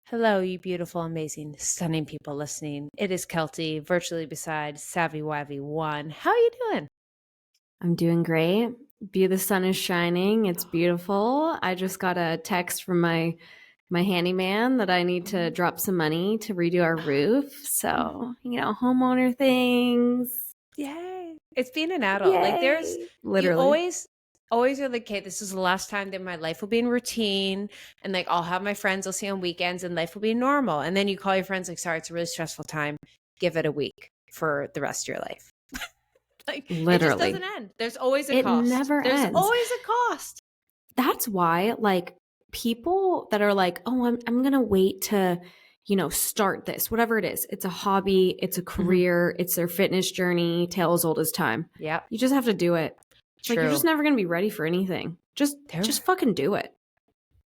Hello, you beautiful, amazing, stunning people listening. It is Keltie, virtually beside Savvy Wavy One. How are you doing? I'm doing great. The sun is shining. It's beautiful. I just got a text from my handyman that I need to drop some money to redo our roof. So, homeowner things. Yay. It's being an adult. Like Yay. you Literally. always are like, okay, this is the last time that my life will be in routine. And like, I'll have my friends I'll see on weekends and life will be normal. And then you call your friends like, sorry, it's a really stressful time. Give it a week for the rest of your life. Like, it just Literally. doesn't end. There's always a It cost. never There's ends. always a cost. That's why, like, people that are like, oh, I'm gonna wait to, start this, whatever it is. It's a hobby, it's a career, it's their fitness journey, tale as old as time. Yeah. You just have to do it. It's like you're just True. never gonna be ready for anything. Just fucking do it.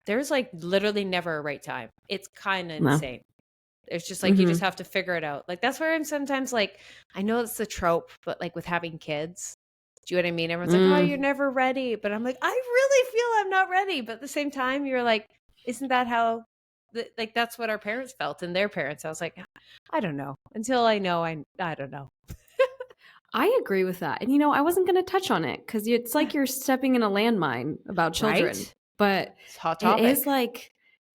There's like literally never a right time. It's kind of No. insane. It's just like you just have to figure it out. Like that's where I'm sometimes like, I know it's the trope, but like with having kids, do you know what I mean? Everyone's like, oh, you're never ready. But I'm like, I really feel I'm not ready. But at the same time, you're like, isn't that how, like, that's what our parents felt and their parents. I was like, I don't know. Until I know, I don't know. I agree with that. And I wasn't going to touch on it because it's like you're stepping in a landmine about children. Right? But It's a hot it topic. is like,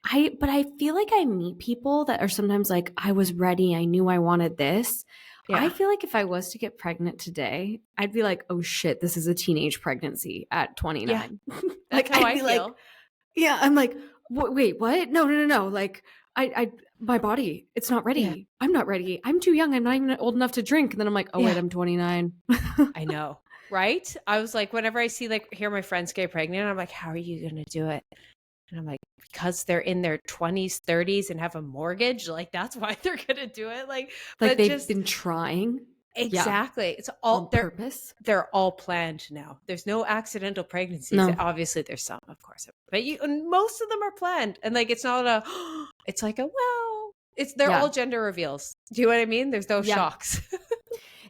I feel like I meet people that are sometimes like, I was ready. I knew I wanted this. Yeah. I feel like if I was to get pregnant today, I'd be like, oh shit, this is a teenage pregnancy at 29. Yeah. Like, That's how I'd I be feel. like, yeah, I'm like, wait, what? No. Like, my body, it's not ready. Yeah. I'm not ready. I'm too young. I'm not even old enough to drink. And then I'm like, oh, wait, I'm 29. I know. Right? I was like, whenever I see hear my friends get pregnant, I'm like, how are you going to do it? And I'm like, because they're in their 20s, 30s and have a mortgage. Like, that's why they're going to do it. Like but they've been trying. Exactly. It's all on purpose. They're all planned now. There's no accidental pregnancies. No. Obviously there's some, of course. But most of them are planned. And like, it's not it's like they're all gender reveals. Do you know what I mean? There's no shocks.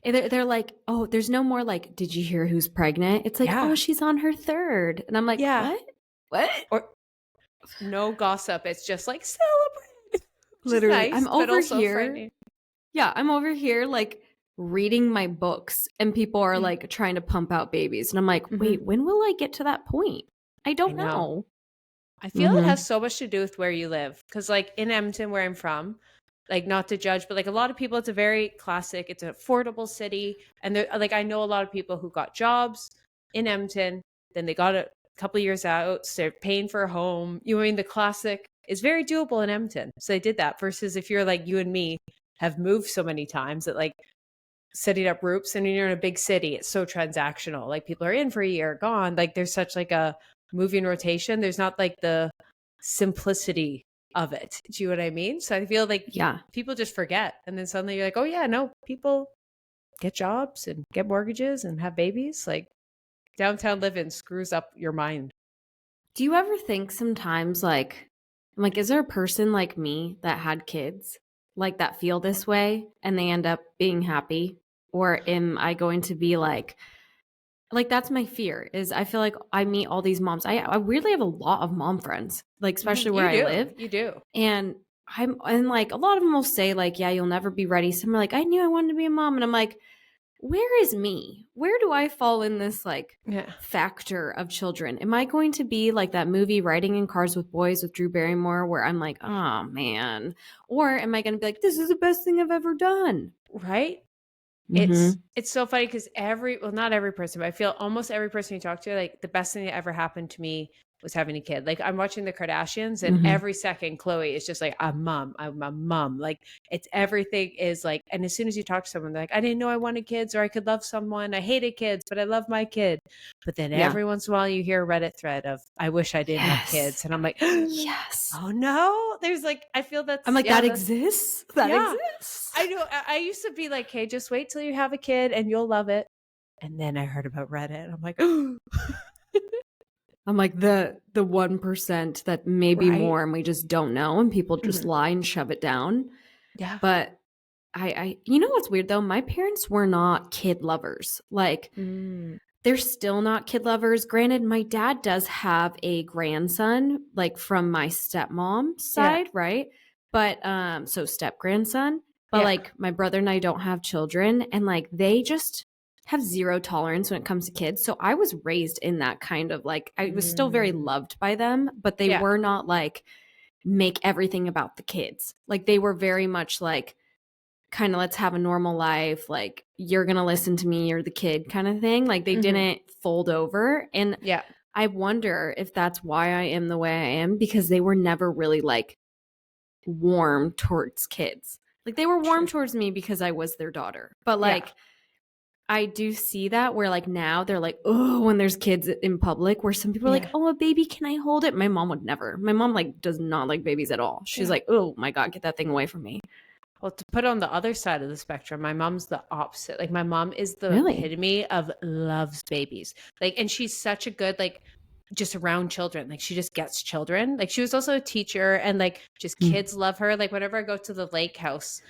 They're like, oh, there's no more like, did you hear who's pregnant? It's like, oh, she's on her third. And I'm like, what? Or no gossip. It's just like celebrate. Literally, nice, I'm over here. Yeah, I'm over here like reading my books and people are like trying to pump out babies. And I'm like, wait, when will I get to that point? I don't know. I feel it has so much to do with where you live. Because like in Edmonton, where I'm from, like not to judge, but like a lot of people, it's a very classic, it's an affordable city. And like, I know a lot of people who got jobs in Edmonton, then they got a couple years out, so they're paying for a home. You know what I mean? The classic is very doable in Edmonton. So they did that versus if you're like you and me have moved so many times that like setting up groups and you're in a big city, it's so transactional. Like people are in for a year, gone. Like there's such like a moving rotation. There's not like the simplicity of it. Do you know what I mean? So I feel like people just forget. And then suddenly you're like, oh yeah, no, people get jobs and get mortgages and have babies. Like downtown living screws up your mind. Do you ever think sometimes like, I'm like, is there a person like me that had kids like that feel this way and they end up being happy? Or am I going to be like that's my fear is I feel like I meet all these moms. I weirdly have a lot of mom friends, like especially where I live. You do. And and like a lot of them will say like, yeah, you'll never be ready. Some are like, I knew I wanted to be a mom. And I'm like, where is me? Where do I fall in this like factor of children? Am I going to be like that movie Riding in Cars with Boys with Drew Barrymore where I'm like, oh man? Or am I going to be like, this is the best thing I've ever done? Right? It's so funny because not every person, but I feel almost every person you talk to, like the best thing that ever happened to me was having a kid. Like I'm watching the Kardashians and every second Khloe is just like, I'm a mom. Like it's everything is like, and as soon as you talk to someone, they're like, I didn't know I wanted kids or I could love someone. I hated kids, but I love my kid. But then every once in a while you hear a Reddit thread of, I wish I didn't have kids. And I'm like, yes. Oh no. There's like, I feel that's. I'm like, that exists? That exists? I know. I used to be like, hey, just wait till you have a kid and you'll love it. And then I heard about Reddit and I'm like, I'm like the 1% that maybe more and we just don't know and people just lie and shove it down. Yeah. But I you know what's weird though? My parents were not kid lovers. Like they're still not kid lovers. Granted, my dad does have a grandson like from my stepmom's side, right? But so step grandson, but like my brother and I don't have children, and like they just have zero tolerance when it comes to kids. So I was raised in that kind of like, I was still very loved by them, but they were not like make everything about the kids. Like they were very much like kind of let's have a normal life. Like you're going to listen to me, you're the kid kind of thing. Like they didn't fold over. And I wonder if that's why I am the way I am, because they were never really like warm towards kids. Like they were warm towards me because I was their daughter. But like I do see that where like now they're like, oh, when there's kids in public, where some people are like, oh, a baby, can I hold it? My mom would never. My mom like does not like babies at all. She's like, oh my God, get that thing away from me. Well, to put on the other side of the spectrum, my mom's the opposite. Like my mom is the epitome of loves babies. Like, and she's such a good, like, just around children. Like she just gets children. Like she was also a teacher, and like just kids love her. Like whenever I go to the lake house,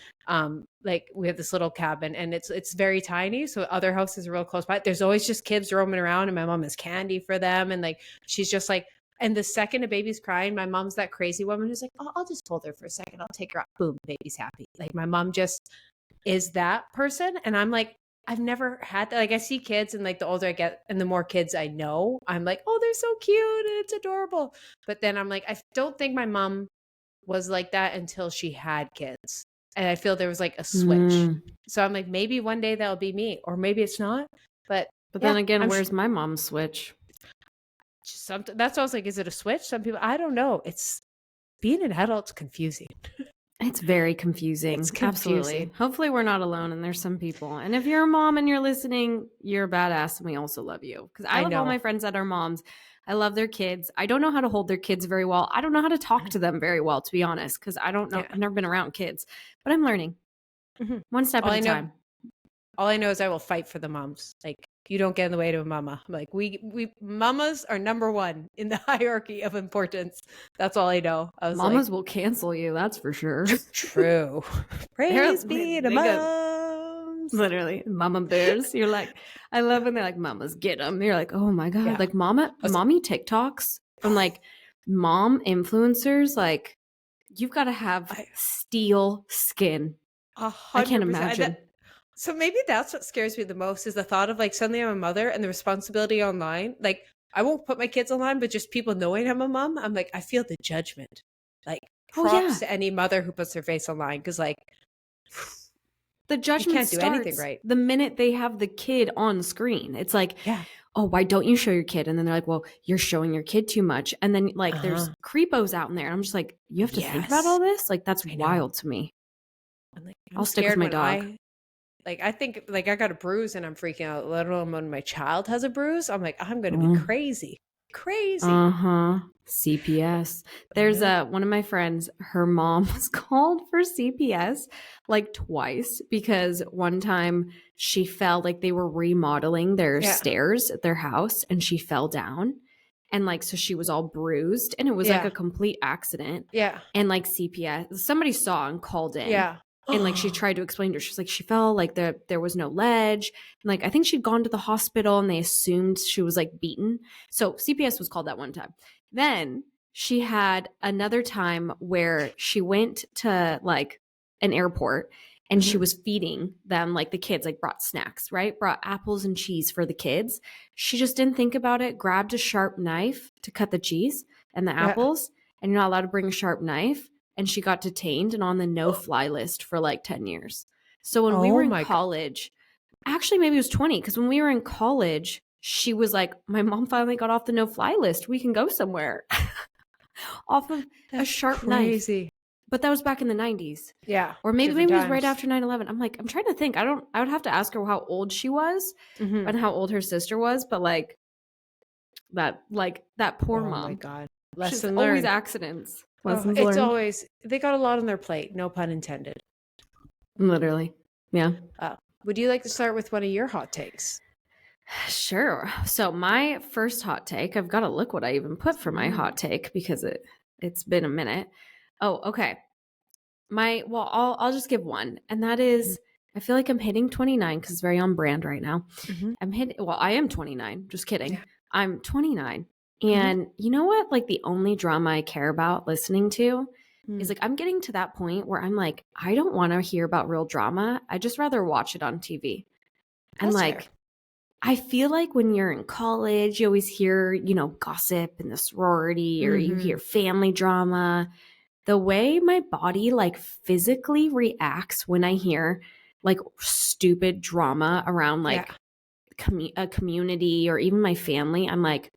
like we have this little cabin and it's very tiny. So other houses are real close by. There's always just kids roaming around, and my mom has candy for them. And like, she's just like, and the second a baby's crying, my mom's that crazy woman who's like, oh, I'll just hold her for a second. I'll take her out. Boom, baby's happy. Like my mom just is that person. And I'm like, I've never had that. Like I see kids, and like the older I get and the more kids I know, I'm like, oh, they're so cute and it's adorable. But then I'm like, I don't think my mom was like that until she had kids. And I feel there was like a switch. So I'm like, maybe one day that'll be me, or maybe it's not. But then again, where's my mom's switch? That's what I was like, is it a switch? Some people, I don't know. It's being an adult's confusing. It's very confusing. It's confusing. Absolutely. Hopefully we're not alone, and there's some people. And if you're a mom and you're listening, you're a badass, and we also love you. Because I love all my friends that are moms. I love their kids. I don't know how to hold their kids very well. I don't know how to talk to them very well, to be honest, because I don't know. I've never been around kids, but I'm learning one step at a time. All I know is I will fight for the moms. Like, you don't get in the way to a mama. I'm like, we mamas are number one in the hierarchy of importance. That's all I know. I was mamas will cancel you. That's for sure. True. Praise be to moms. Literally, mama bears. You're like, I love when they're like, mamas get them. You're like, oh my God. Like mommy TikToks from like mom influencers. Like you've got to have steel skin. 100%. I can't imagine. So maybe that's what scares me the most, is the thought of like suddenly I'm a mother and the responsibility online. Like I won't put my kids online, but just people knowing I'm a mom, I'm like, I feel the judgment. Like props to any mother who puts their face online, because like the judgment can't do anything right the minute they have the kid on screen. It's like, oh, why don't you show your kid? And then they're like, well, you're showing your kid too much. And then like there's creepos out in there. And I'm just like, you have to think about all this? Like that's wild to me. Like, I'll stick with my dog. I think like I got a bruise and I'm freaking out, let alone when my child has a bruise. I'm like, I'm going to be crazy. CPS. There's one of my friends, her mom was called for CPS like twice, because one time she fell, like they were remodeling their stairs at their house, and she fell down. And like, so she was all bruised, and it was like a complete accident. And like CPS, somebody saw and called in. And like she tried to explain to her, she's like, she fell, like there was no ledge. And like I think she'd gone to the hospital, and they assumed she was like beaten. So CPS was called that one time. Then she had another time where she went to like an airport, and she was feeding them, like the kids, like brought snacks, right? Brought apples and cheese for the kids. She just didn't think about it, grabbed a sharp knife to cut the cheese and the apples. And you're not allowed to bring a sharp knife. And she got detained and on the no-fly list for like 10 years. So when we were in college, actually maybe it was 20, because when we were in college, she was like, my mom finally got off the no-fly list. We can go somewhere. Off of a sharp knife. But that was back in the 90s. Or maybe it was right after 9/11. I'm like, I'm trying to think. I would have to ask her how old she was and how old her sister was. But like that poor mom. Oh my God. Lesson learned. Always accidents. It's always, they got a lot on their plate, no pun intended. Literally. Yeah. Would you like to start with one of your hot takes? Sure. So my first hot take, I've got to look what I even put for my hot take, because it's been a minute. Oh, okay. I'll just give one, and that is, I feel like I'm hitting 29 because it's very on brand right now. I am 29. Just kidding. Yeah. I'm 29. And you know what? Like the only drama I care about listening to is like, I'm getting to that point where I'm like, I don't want to hear about real drama. I just rather watch it on TV. And That's like, fair. I feel like when you're in college, you always hear, you know, gossip in the sorority, or you hear family drama. The way my body like physically reacts when I hear like stupid drama around like a community or even my family, I'm like,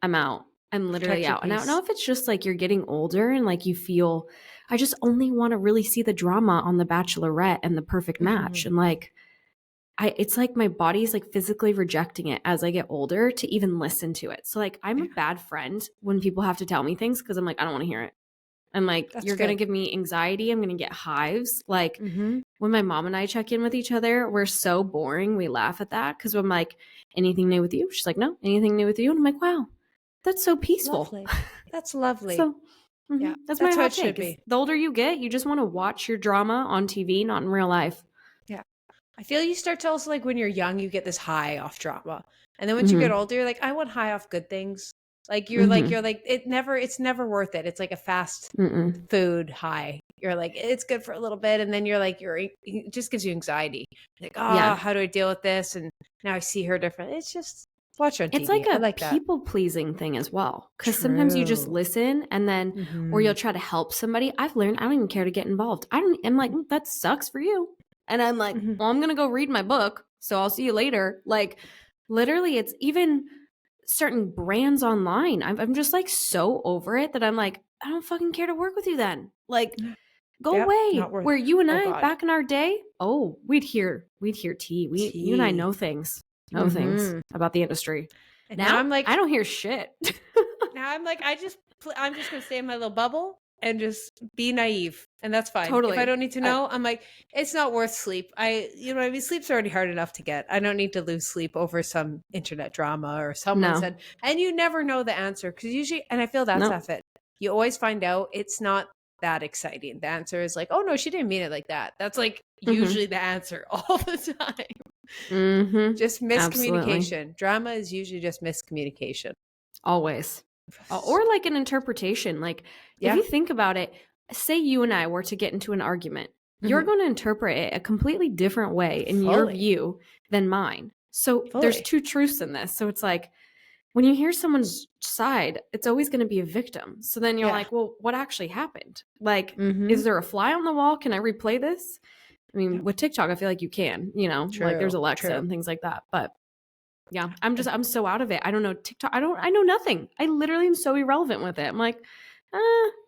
I'm out. I'm literally out. And I don't know if it's just like you're getting older and like you feel, I just only want to really see the drama on The Bachelorette and The Perfect Match. And like, it's like my body's like physically rejecting it as I get older to even listen to it. So like, I'm a bad friend when people have to tell me things because I'm like, I don't want to hear it. I'm like, you're going to give me anxiety. I'm going to get hives. Like when my mom and I check in with each other, we're so boring. We laugh at that because I'm like, anything new with you? She's like, no, anything new with you? And I'm like, wow, that's so peaceful. Lovely. That's lovely. So yeah, that's my hot take. The older you get, you just want to watch your drama on TV, not in real life. Yeah. I feel you start to also like when you're young, you get this high off drama. And then once you get older, you're like, I want high off good things. Like you're like it's never worth it. It's like a fast food high. You're like, it's good for a little bit, and then you're like, it just gives you anxiety. You're like, how do I deal with this? And now I see her different. It's just watch on TV. It's like a like people pleasing thing as well, because sometimes you just listen and then or you'll try to help somebody. I've learned I don't even care to get involved. I'm like, that sucks for you, and I'm like, well, I'm gonna go read my book, so I'll see you later. Like literally, it's even certain brands online. I'm just like so over it that I'm like, I don't fucking care to work with you then. Like, go away. Where you and I back in our day, we'd hear tea. You and I know things things about the industry. And now I'm like, I don't hear shit. Now I'm like, I'm just gonna stay in my little bubble and just be naive, and that's fine. Totally. If I don't need to know, I'm like, it's not worth sleep. Sleep's already hard enough to get. I don't need to lose sleep over some internet drama or someone said, and you never know the answer because usually, and I feel that's it. You always find out it's not that exciting. The answer is like, oh no, she didn't mean it like that. That's like usually the answer all the time. Just miscommunication. Absolutely. Drama is usually just miscommunication. Always. Or like an interpretation. Like if you think about it, say you and I were to get into an argument, you're going to interpret it a completely different way in your view than mine. So there's two truths in this. So it's like when you hear someone's side, it's always going to be a victim. So then you're like, well, what actually happened? Like, is there a fly on the wall? Can I replay this? I mean, with TikTok, I feel like you can, like there's Alexa and things like that. But yeah, I'm so out of it. I don't know TikTok. I know nothing. I literally am so irrelevant with it. I'm like,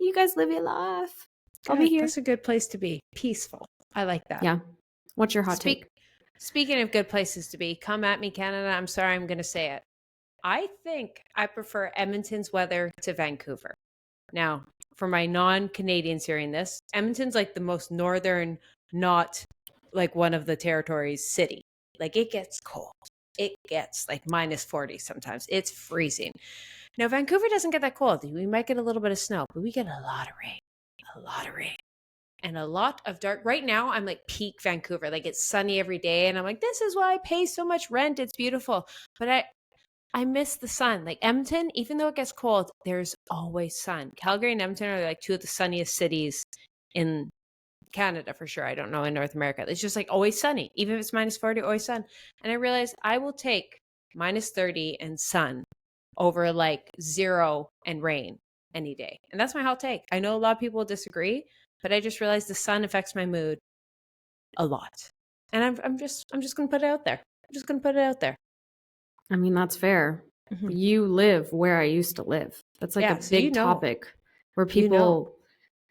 you guys live your life. I'll be here. That's a good place to be. Peaceful. I like that. Yeah. What's your hot take? Speaking of good places to be, come at me, Canada. I'm sorry, I'm going to say it. I think I prefer Edmonton's weather to Vancouver. Now, for my non-Canadians hearing this, Edmonton's like the most northern, not like one of the territories city. Like it gets cold. It gets like -40 sometimes. It's freezing. Now, Vancouver doesn't get that cold. We might get a little bit of snow, but we get a lot of rain. And a lot of dark. Right now, I'm like peak Vancouver. Like it's sunny every day. And I'm like, this is why I pay so much rent. It's beautiful. But I miss the sun. Like Edmonton, even though it gets cold, there's always sun. Calgary and Edmonton are like two of the sunniest cities in Canada for sure. I don't know in North America. It's just like always sunny. Even if it's -40, always sun. And I realized I will take -30 and sun over like 0 and rain any day. And that's my hot take. I know a lot of people disagree, but I just realized the sun affects my mood a lot. And I'm just going to put it out there. I mean, that's fair. You live where I used to live. That's like a big topic where people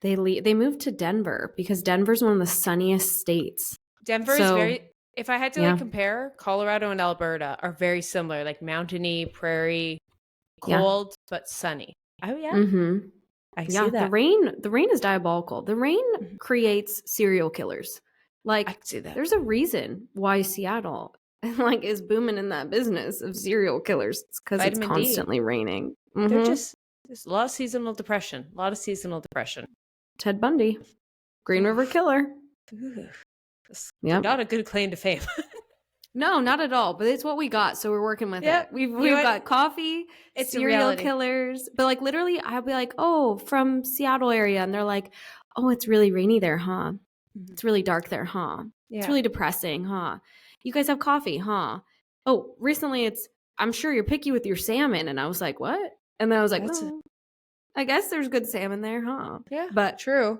they moved to Denver because Denver's one of the sunniest states. Denver's very, if I had to like compare, Colorado and Alberta are very similar, like mountainy, prairie, cold but sunny. Oh yeah. I see that. The rain is diabolical. The rain creates serial killers. Like I see that. There's a reason why Seattle like is booming in that business of serial killers. It's because it's constantly raining. There's a lot of seasonal depression. Ted Bundy, Green River Killer. Not a good claim to fame. No, not at all. But it's what we got, so we're working with it. We've got coffee, it's serial killers. But like literally, I'll be like, "Oh, from Seattle area," and they're like, "Oh, it's really rainy there, huh? It's really dark there, huh? It's really depressing, huh? You guys have coffee, huh? Oh, recently I'm sure you're picky with your salmon," and I was like, "What?" And then I was like, "Oh, I guess there's good salmon there, huh?" Yeah, but true.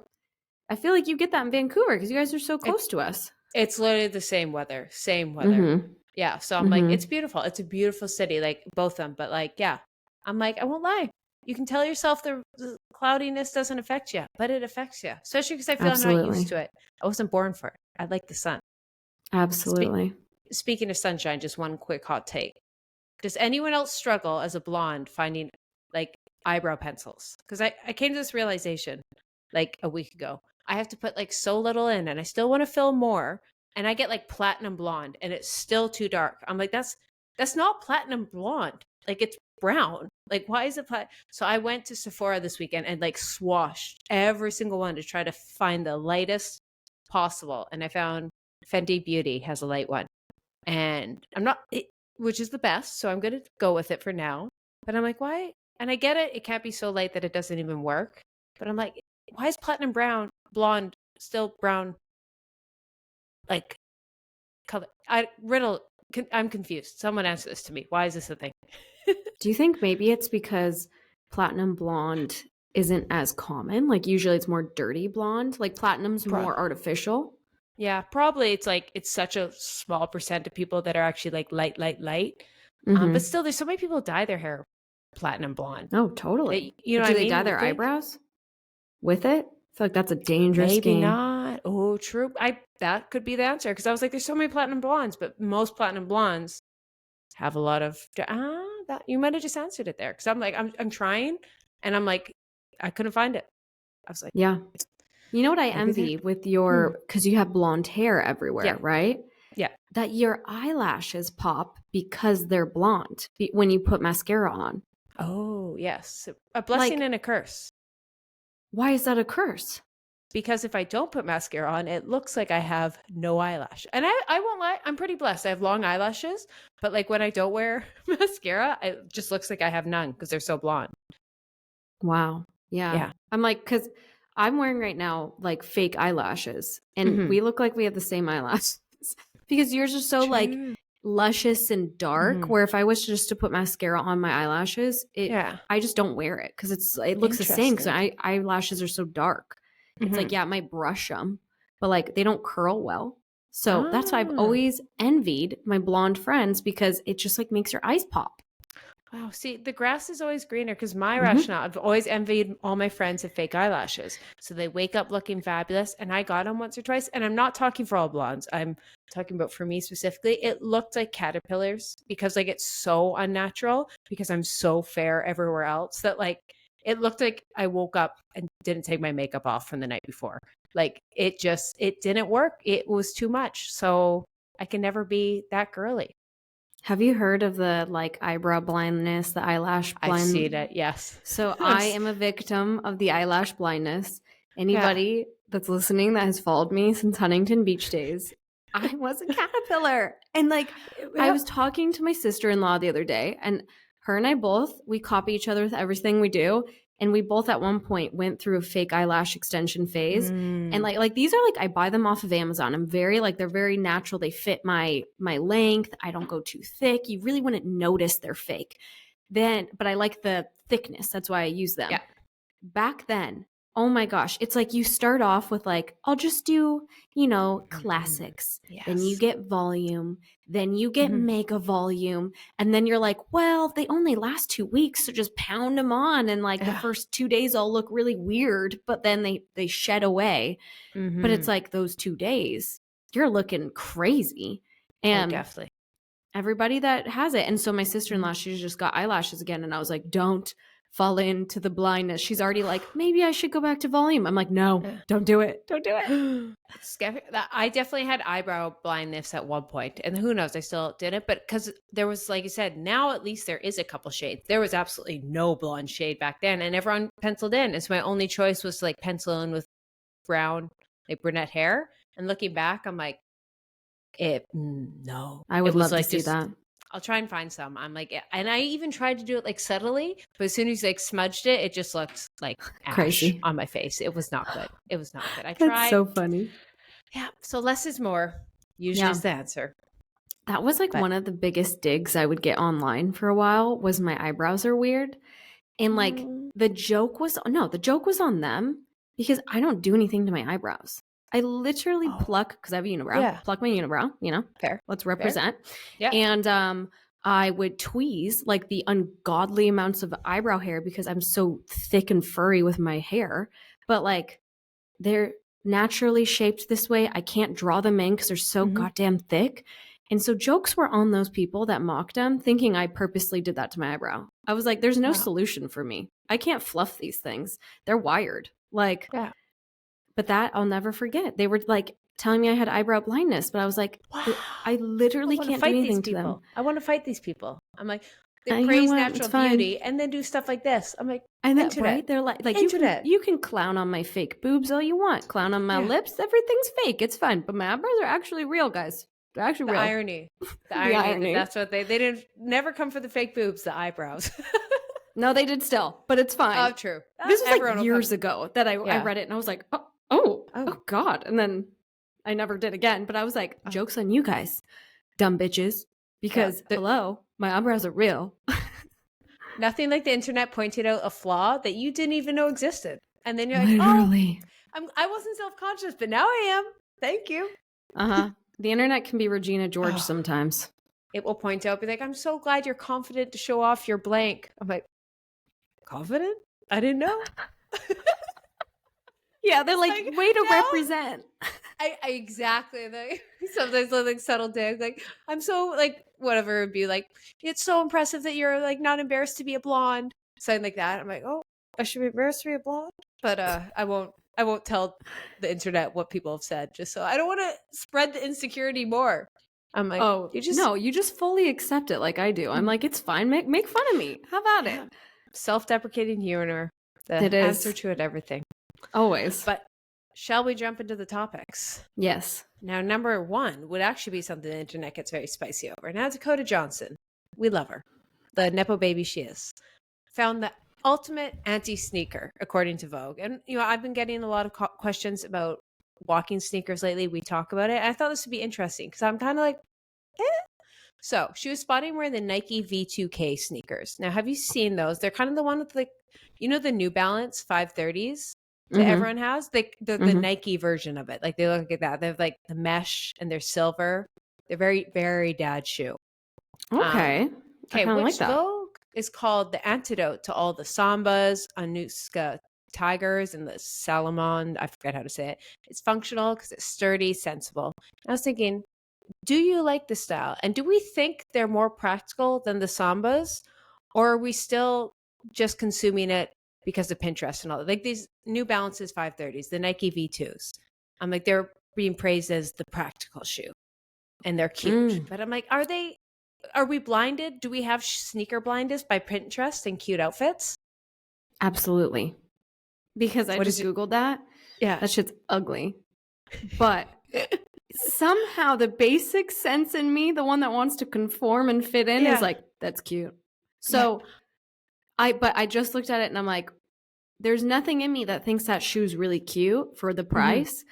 I feel like you get that in Vancouver because you guys are so close to us. It's literally the same weather. Yeah. So I'm like, it's beautiful. It's a beautiful city, like both of them. But like, yeah, I'm like, I won't lie. You can tell yourself the cloudiness doesn't affect you, but it affects you, especially because I feel I'm not used to it. I wasn't born for it. I like the sun. Absolutely. Speaking of sunshine, just one quick hot take. Does anyone else struggle as a blonde finding like eyebrow pencils? Because I came to this realization like a week ago. I have to put like so little in and I still want to fill more. And I get like platinum blonde and it's still too dark. I'm like, that's not platinum blonde. Like it's brown. Like why is it So I went to Sephora this weekend and like swashed every single one to try to find the lightest possible. And I found Fenty Beauty has a light one. And I'm not which is the best. So I'm going to go with it for now. But I'm like, why? And I get it. It can't be so light that it doesn't even work. But I'm like, why is platinum blonde still brown? Like color. I'm confused. Someone answer this to me. Why is this a thing? Do you think maybe it's because platinum blonde isn't as common? Like usually it's more dirty blonde. Like platinum's more artificial. Yeah, probably it's like it's such a small percent of people that are actually like light. But still, there's so many people dye their hair platinum blonde. Oh, totally. You know, do they dye their eyebrows with it? I feel like that's a dangerous game. Maybe not. Oh, true. That could be the answer because I was like, there's so many platinum blondes, but most platinum blondes have a lot of that. You might have just answered it there because I'm like, I'm trying, and I'm like, I couldn't find it. I was like, yeah. You know what I envy with your, because you have blonde hair everywhere, right? Yeah. That your eyelashes pop because they're blonde when you put mascara on. Oh, yes. A blessing and a curse. Why is that a curse? Because if I don't put mascara on, it looks like I have no eyelash. And I won't lie, I'm pretty blessed. I have long eyelashes, but like when I don't wear mascara, it just looks like I have none because they're so blonde. Wow. Yeah. I'm like, because I'm wearing right now like fake eyelashes and we look like we have the same eyelashes because yours are so like luscious and dark where if I was just to put mascara on my eyelashes, I just don't wear it because it looks the same because my eyelashes are so dark. It's like, yeah, it might brush them, but like they don't curl well. So that's why I've always envied my blonde friends because it just like makes your eyes pop. Wow. See, the grass is always greener because my rationale, I've always envied all my friends have fake eyelashes. So they wake up looking fabulous. And I got them once or twice. And I'm not talking for all blondes. I'm talking about for me specifically. It looked like caterpillars because like it's so unnatural because I'm so fair everywhere else that like it looked like I woke up and didn't take my makeup off from the night before. Like it didn't work. It was too much. So I can never be that girly. Have you heard of the like eyebrow blindness, the eyelash blindness? I've seen it, yes. So I am a victim of the eyelash blindness. Anybody that's listening that has followed me since Huntington Beach days, I was a caterpillar. And like I was talking to my sister-in-law the other day and her and I we copy each other with everything we do. And we both at one point went through a fake eyelash extension phase. And like these are like, I buy them off of Amazon. I'm very like, they're very natural. They fit my length. I don't go too thick. You really wouldn't notice they're fake. But I like the thickness. That's why I use them. Yeah. Back then, oh my gosh, it's like you start off with like, I'll just do, classics. Yes. Then you get volume. Then you get mega volume. And then you're like, well, they only last 2 weeks. So just pound them on. And like the first 2 days all look really weird, but then they shed away. But it's like those 2 days, you're looking crazy. And definitely. Everybody that has it. And so my sister-in-law, she just got eyelashes again. And I was like, don't fall into the blindness. She's already like, maybe I should go back to volume. I'm like, no, don't do it. Don't do it. I definitely had eyebrow blindness at one point, and who knows, I still didn't, but because there was, like you said, now at least there is a couple shades. There was absolutely no blonde shade back then, and everyone penciled in. And so my only choice was to like pencil in with brown, like brunette hair. And looking back, I'm like, No. I would love like to see that. I'll try and find some. I'm like, and I even tried to do it like subtly, but as soon as like smudged it, it just looked like ash crazy on my face. It was not good. It was not good. I That's tried. so funny. Yeah. So less is more usually is the answer. That was like one of the biggest digs I would get online for a while was my eyebrows are weird. And like the joke was on them because I don't do anything to my eyebrows. I literally pluck, because I have a unibrow, pluck my unibrow, Fair. Let's represent. Yeah. And I would tweeze like the ungodly amounts of eyebrow hair because I'm so thick and furry with my hair. But like they're naturally shaped this way. I can't draw them in because they're so goddamn thick. And so jokes were on those people that mocked them, thinking I purposely did that to my eyebrow. I was like, there's no solution for me. I can't fluff these things. They're wired. Like, but that I'll never forget. They were like telling me I had eyebrow blindness, but I was like, I literally can't do anything to them. I want to fight these people. I'm like, they praise natural beauty and then do stuff like this. I'm like, right? They're like you can clown on my fake boobs all you want. Clown on my lips. Everything's fake. It's fine. But my eyebrows are actually real, guys. They're actually real. Irony. The irony. That's what they didn't never come for the fake boobs, the eyebrows. No, they did still, but it's fine. Oh, true. This was like years ago that I read it and I was like, oh God. And then I never did again. But I was like, joke's on you guys, dumb bitches. Because hello, my eyebrows are real. Nothing like the internet pointed out a flaw that you didn't even know existed. And then you're like, literally. I wasn't self-conscious, but now I am. Thank you. The internet can be Regina George sometimes. It will point out, be like, I'm so glad you're confident to show off your blank. I'm like, confident? I didn't know. Yeah, they're like way to represent. I exactly. Like, sometimes they'll like subtle dig. Like, I'm so like, whatever it would be like, it's so impressive that you're like not embarrassed to be a blonde. Something like that. I'm like, oh, I should be embarrassed to be a blonde. But I won't tell the internet what people have said, just so I don't want to spread the insecurity more. I'm like, you just fully accept it like I do. I'm like, it's fine. Make fun of me. How about it? Self-deprecating humor. The answer to it, everything. Always. But shall we jump into the topics? Yes. Now, number one would actually be something the internet gets very spicy over. Now, Dakota Johnson, we love her. The Nepo baby she is. Found the ultimate anti-sneaker, according to Vogue. And, I've been getting a lot of questions about walking sneakers lately. We talk about it. I thought this would be interesting because I'm kind of like, So she was spotted wearing the Nike V2K sneakers. Now, have you seen those? They're kind of the one with like, the New Balance 530s that everyone has. They're the Nike version of it. Like they look like that. They have like the mesh and they're silver. They're very, very dad shoe. Okay. Which like that. Vogue is called the antidote to all the sambas, Anuska tigers, and the Salomon. I forget how to say it. It's functional because it's sturdy, sensible. I was thinking, do you like the style? And do we think they're more practical than the sambas? Or are we still just consuming it because of Pinterest and all that? Like these New Balances 530s, the Nike V2s. I'm like, they're being praised as the practical shoe. And they're cute. But I'm like, are we blinded? Do we have sneaker blindness by Pinterest and cute outfits? Absolutely. Because I just Googled that. Yeah. That shit's ugly. But somehow the basic sense in me, the one that wants to conform and fit in, is like, that's cute. So I just looked at it and I'm like, there's nothing in me that thinks that shoe's really cute for the price.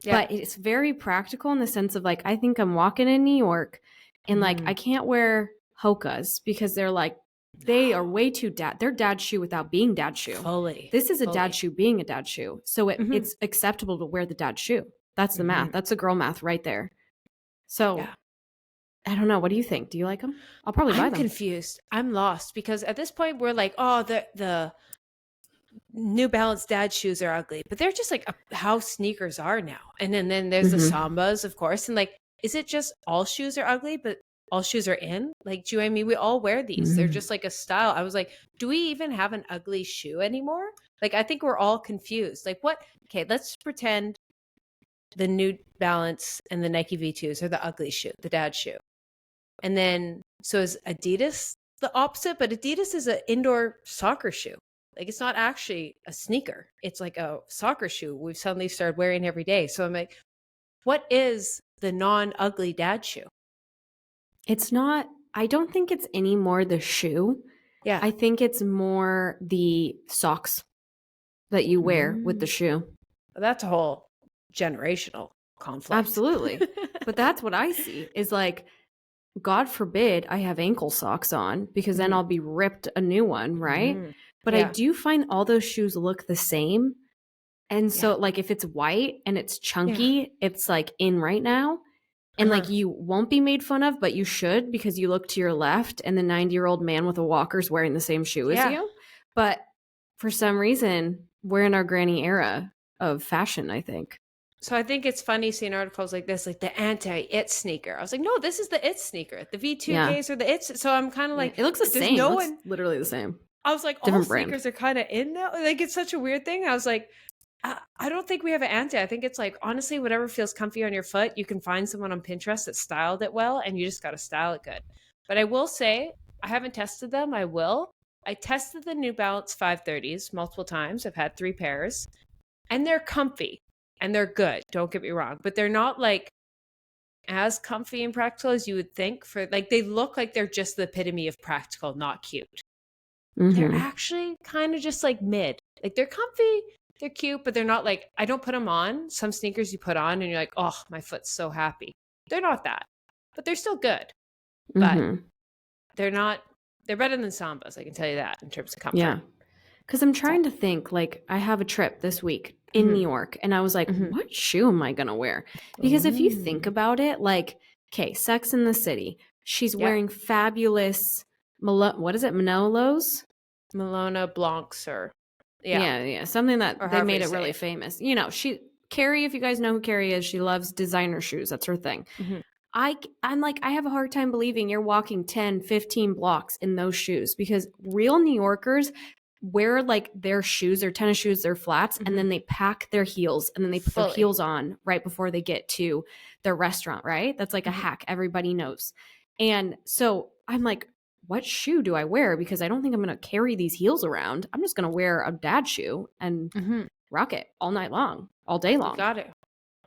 But it's very practical in the sense of like, I think I'm walking in New York and like, I can't wear Hokas because they're like, they are way too they're dad shoe without being dad shoe. Fully. This is a dad shoe being a dad shoe. So it's acceptable to wear the dad shoe. That's the math. That's the girl math right there. So I don't know. What do you think? Do you like them? I'll probably buy them. I'm confused. I'm lost because at this point we're like, oh, the New Balance dad shoes are ugly, but they're just like how sneakers are now. And then there's the Sambas, of course. And like, is it just all shoes are ugly, but all shoes are in? Like, do you know what I mean? We all wear these. They're just like a style. I was like, do we even have an ugly shoe anymore? Like, I think we're all confused. Like what? Okay, let's pretend the New Balance and the Nike V2s are the ugly shoe, the dad shoe. And then, so is Adidas the opposite? But Adidas is an indoor soccer shoe. Like, it's not actually a sneaker. It's like a soccer shoe we've suddenly started wearing every day. So I'm like, what is the non-ugly dad shoe. It's not, I don't think it's any more the shoe. Yeah. I think it's more the socks that you wear with the shoe. That's a whole generational conflict. Absolutely. But that's what I see is like, God forbid I have ankle socks on because then I'll be ripped a new one, right? But I do find all those shoes look the same. And so like if it's white and it's chunky, it's like in right now. And like you won't be made fun of, but you should because you look to your left and the 90-year-old man with a walker's wearing the same shoe as you. But for some reason, we're in our granny era of fashion, I think. So I think it's funny seeing articles like this, like the anti-it sneaker. I was like, no, this is the it sneaker. The V2Ks are the it's. So I'm kind of like, it looks the same. No one literally the same. I was like, different all sneakers are kind of in now. Like it's such a weird thing. I was like, I don't think we have an anti. I think it's like, honestly, whatever feels comfy on your foot, you can find someone on Pinterest that styled it well, and you just got to style it good. But I will say, I haven't tested them. I will. I tested the New Balance 530s multiple times. I've had 3 pairs, and they're comfy. And they're good, don't get me wrong, but they're not like as comfy and practical as you would think. For like, they look like they're just the epitome of practical, not cute. They're actually kind of just like mid. Like they're comfy, they're cute, but they're not like, I don't put them on. Some sneakers you put on and you're like, oh, my foot's so happy. They're not that, but they're still good. But they're not, they're better than Sambas, I can tell you that in terms of comfort. Yeah. Because I'm trying to think, like, I have a trip this week in New York, and I was like, what shoe am I going to wear? Because if you think about it, like, okay, Sex in the City, she's wearing fabulous, what is it, Manolos? Malona Blancs or, yeah, something that they made it really famous. You know, Carrie, if you guys know who Carrie is, she loves designer shoes. That's her thing. I'm like, I have a hard time believing you're walking 10, 15 blocks in those shoes because real New Yorkers wear like their shoes, their tennis shoes, their flats, and then they pack their heels and then they put their heels on right before they get to their restaurant, right? That's like a hack everybody knows. And so I'm like, what shoe do I wear? Because I don't think I'm going to carry these heels around. I'm just going to wear a dad shoe and rock it all night long, all day long. You got it.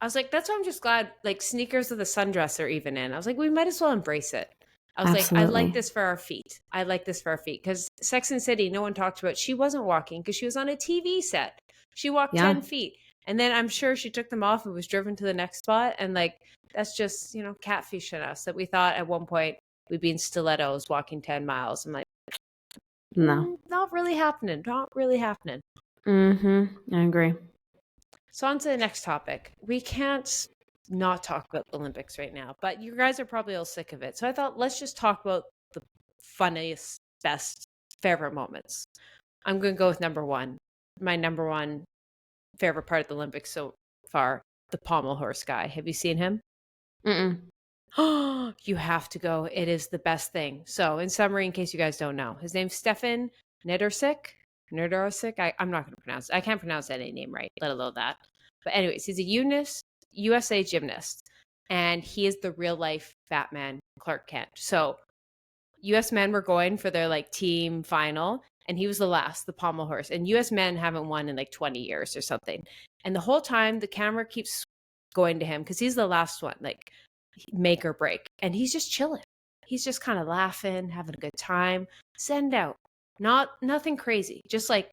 I was like, that's why I'm just glad, like sneakers with a sundress are even in. I was like, we might as well embrace it. I was like, I like this for our feet. I like this for our feet. Because Sex and City, no one talked about, she wasn't walking because she was on a TV set. She walked 10 feet. And then I'm sure she took them off and was driven to the next spot. And like, that's just, you know, catfishing us that we thought at one point we'd be in stilettos walking 10 miles. I'm like, no, not really happening. Not really happening. I agree. So on to the next topic. We can't not talk about the Olympics right now, but you guys are probably all sick of it. So I thought, let's just talk about the funniest, best, favorite moments. I'm going to go with number one. My number one favorite part of the Olympics so far, the pommel horse guy. Have you seen him? Oh, you have to go. It is the best thing. So in summary, in case you guys don't know, his name's Stefan Nedorosik. I'm not going to pronounce it. I can't pronounce any name right, let alone that. But anyways, he's a USA gymnast, and he is the real life Batman Clark Kent. So US men were going for their like team final, and he was the last, the pommel horse. And US men haven't won in like 20 years or something. And the whole time the camera keeps going to him because he's the last one, like make or break. And he's just chilling. He's just kind of laughing, having a good time. Send out. Nothing crazy. Just like,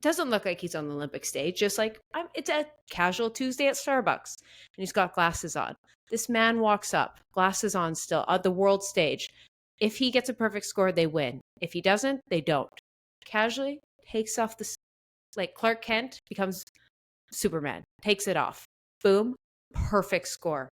doesn't look like he's on the Olympic stage. Just like, it's a casual Tuesday at Starbucks. And he's got glasses on. This man walks up, glasses on still, on the world stage. If he gets a perfect score, they win. If he doesn't, they don't. Casually takes off the, like Clark Kent becomes Superman. Takes it off. Boom. Perfect score.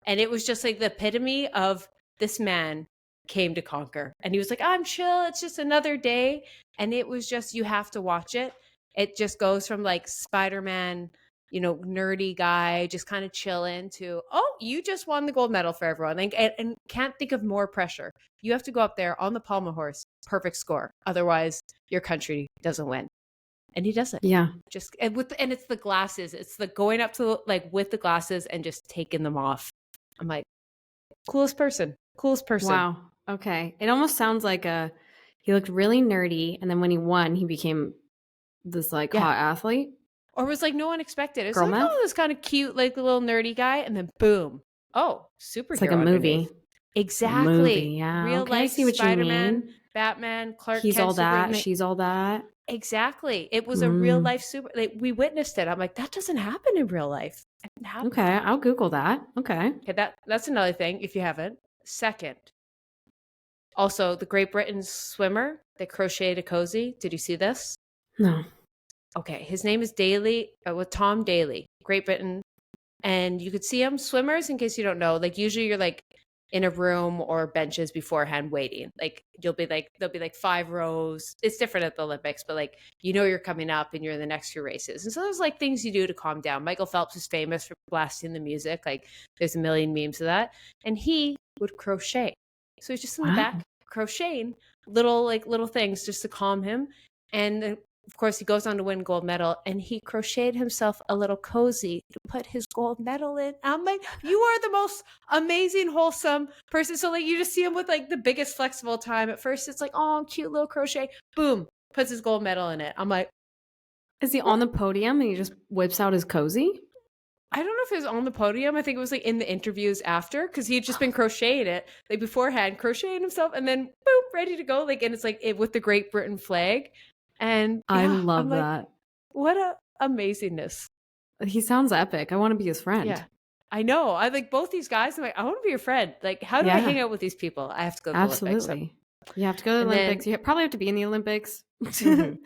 And it was just like the epitome of this man came to conquer. And he was like, I'm chill. It's just another day. And it was just, you have to watch it. It just goes from like Spider-Man, you know, nerdy guy, just kind of chilling to, oh, you just won the gold medal for everyone. And can't think of more pressure. You have to go up there on the pommel horse, perfect score. Otherwise, your country doesn't win. And he doesn't. Yeah. And it's the glasses. It's the going up to like with the glasses and just taking them off. I'm like, coolest person. Wow. Okay. It almost sounds like he looked really nerdy. And then when he won, he became this like hot athlete. Or was like no one expected. It's like, oh, this kind of cute, like a little nerdy guy. And then boom, Oh, superhero. It's like a movie. Underneath. Exactly. Movie, yeah. Real okay, life I see what Spider-Man, you mean. Batman, Clark He's Kent, all that. Superman. She's all that. Exactly. It was a real life super. Like, we witnessed it. I'm like, that doesn't happen in real life. It didn't happen. Okay, I'll Google that. Okay. That's another thing. If you haven't. Second, also the Great Britain swimmer that crocheted a cozy. Did you see this? No. Okay, his name is Daly. With Tom Daly, Great Britain, and you could see him. Swimmers, in case you don't know, like usually you're like in a room or benches beforehand waiting. Like there'll be like 5 rows. It's different at the Olympics, but like you're coming up and you're in the next few races. And so there's like things you do to calm down. Michael Phelps is famous for blasting the music. Like there's a million memes of that. And he would crochet. So he's just in the back crocheting little things just to calm him. And of course, he goes on to win gold medal, and he crocheted himself a little cozy to put his gold medal in. I'm like, you are the most amazing, wholesome person. So like, you just see him with like the biggest flexible time. At first, it's like, oh, cute little crochet. Boom, puts his gold medal in it. I'm like, is he on the podium and he just whips out his cozy? I don't know if it was on the podium. I think it was like in the interviews after, because he had just been crocheting it like beforehand, crocheting himself, and then boom, ready to go. Like, and it's like with the Great Britain flag. And I love that. What a amazingness. He sounds epic. I want to be his friend. Yeah. I know. I like both these guys. I'm like, I want to be your friend. Like, how do I hang out with these people? I have to go to the Olympics. Absolutely. You have to go to the Olympics. You probably have to be in the Olympics in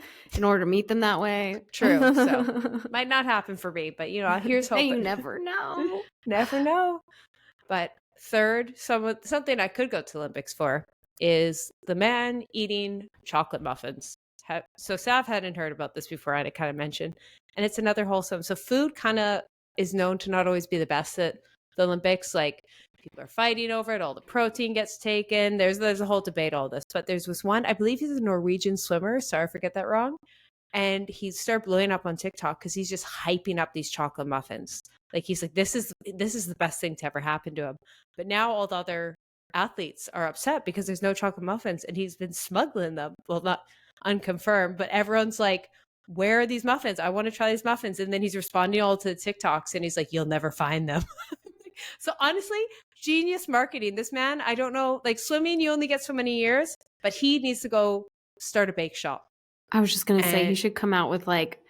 order to meet them that way. True. So might not happen for me, but here's hoping. You never know. Never know. But third, something I could go to the Olympics for is the man eating chocolate muffins. So Sav hadn't heard about this before, I kind of mentioned, and it's another wholesome. So food kind of is known to not always be the best at the Olympics. Like people are fighting over it. All the protein gets taken. There's a whole debate, all this, but there's this one, I believe he's a Norwegian swimmer. Sorry if I get that wrong. And he started blowing up on TikTok because he's just hyping up these chocolate muffins. Like he's like, this is the best thing to ever happen to him. But now all the other athletes are upset because there's no chocolate muffins, and he's been smuggling them. Well, not unconfirmed, but everyone's like, where are these muffins? I want to try these muffins. And then he's responding all to the TikToks, and he's like, you'll never find them. So honestly, genius marketing. This man, I don't know, like swimming, you only get so many years, but he needs to go start a bake shop. I was just going to say, he should come out with like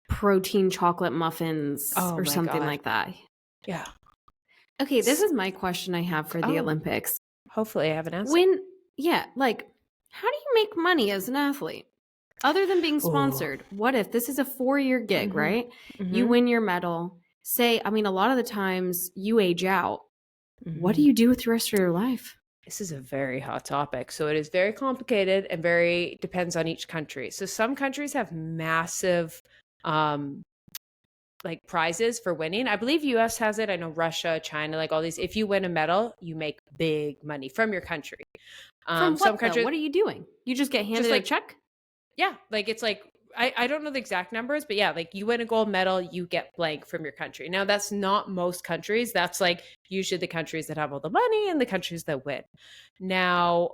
protein chocolate muffins or something like that. Yeah. Okay, this is my question I have for the Olympics. Hopefully I have an answer. How do you make money as an athlete? Other than being sponsored, what if this is a 4-year gig, right? You win your medal. Say, a lot of the times you age out. What do you do with the rest of your life? This is a very hot topic. So it is very complicated and depends on each country. So some countries have massive like prizes for winning. I believe US has it. I know Russia, China, like all these. If you win a medal, you make big money from your country. From what, some countries, what are you doing? You just get handed a check? Yeah. Like it's like, I don't know the exact numbers, but yeah, like you win a gold medal, you get blank from your country. Now that's not most countries. That's like usually the countries that have all the money and the countries that win. Now,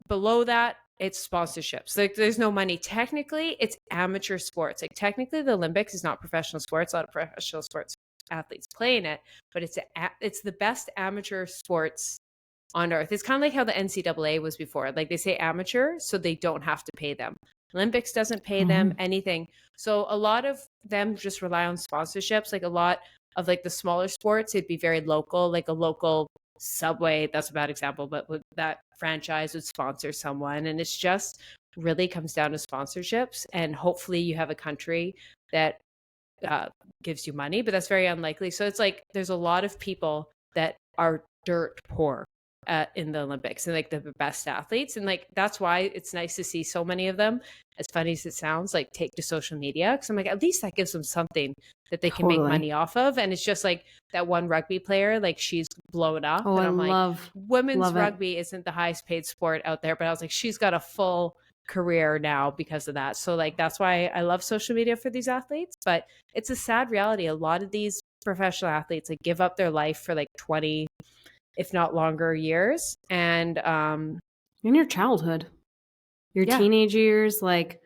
below that, it's sponsorships. Like there's no money. Technically, it's amateur sports. Like technically the Olympics is not professional sports. A lot of professional sports athletes play in it, but it's the best amateur sports on earth. It's kind of like how the NCAA was before. Like they say amateur, so they don't have to pay them. Olympics doesn't pay them anything. So a lot of them just rely on sponsorships. Like a lot of like the smaller sports, it'd be very local, like a local Subway. That's a bad example, but that franchise would sponsor someone. And it's just really comes down to sponsorships. And hopefully you have a country that gives you money, but that's very unlikely. So it's like there's a lot of people that are dirt poor in the Olympics and like the best athletes. And like, that's why it's nice to see so many of them, as funny as it sounds, like take to social media. Cause I'm like, at least that gives them something that they can make money off of. And it's just like that one rugby player, like she's blown up. And I'm like, women's rugby isn't the highest paid sport out there, but I was like, she's got a full career now because of that. So like, that's why I love social media for these athletes, but it's a sad reality. A lot of these professional athletes like give up their life for like 20, if not longer years. And in your childhood, your teenage years, like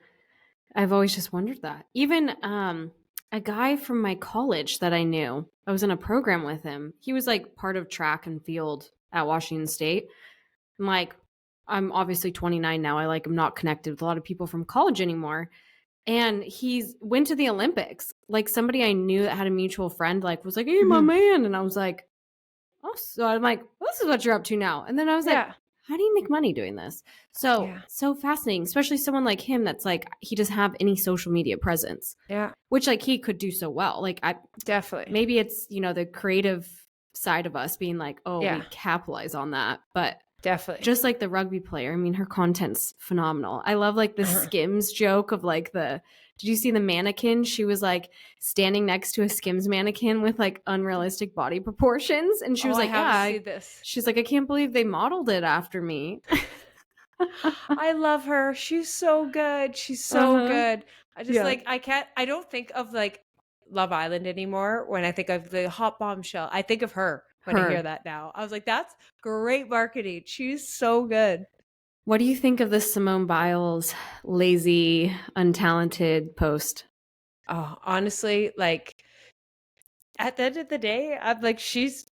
I've always just wondered that. Even a guy from my college that I knew. I was in a program with him. He was like part of track and field at Washington State. I'm like, I'm obviously 29 now. I like, I'm not connected with a lot of people from college anymore. And he's went to the Olympics. Like somebody I knew that had a mutual friend, like was like, hey, my man. And I was like, oh, so I'm like, well, this is what you're up to now. And then I was like, how do you make money doing this? So, so fascinating, especially someone like him that's like, he doesn't have any social media presence. Yeah. Which like he could do so well. Like I definitely, maybe it's, you know, the creative side of us being like, oh, we capitalize on that. But definitely, just like the rugby player, I mean, her content's phenomenal. I love like the Skims joke of like did you see the mannequin? She was like standing next to a Skims mannequin with like unrealistic body proportions. And she was like, she's like, I can't believe they modeled it after me. I love her. She's so good. She's so good. I just like, I don't think of like Love Island anymore. When I think of the hot bombshell, I think of her when I hear that now. I was like, that's great marketing. She's so good. What do you think of the Simone Biles lazy, untalented post? Oh, honestly, like at the end of the day, I'm like, she's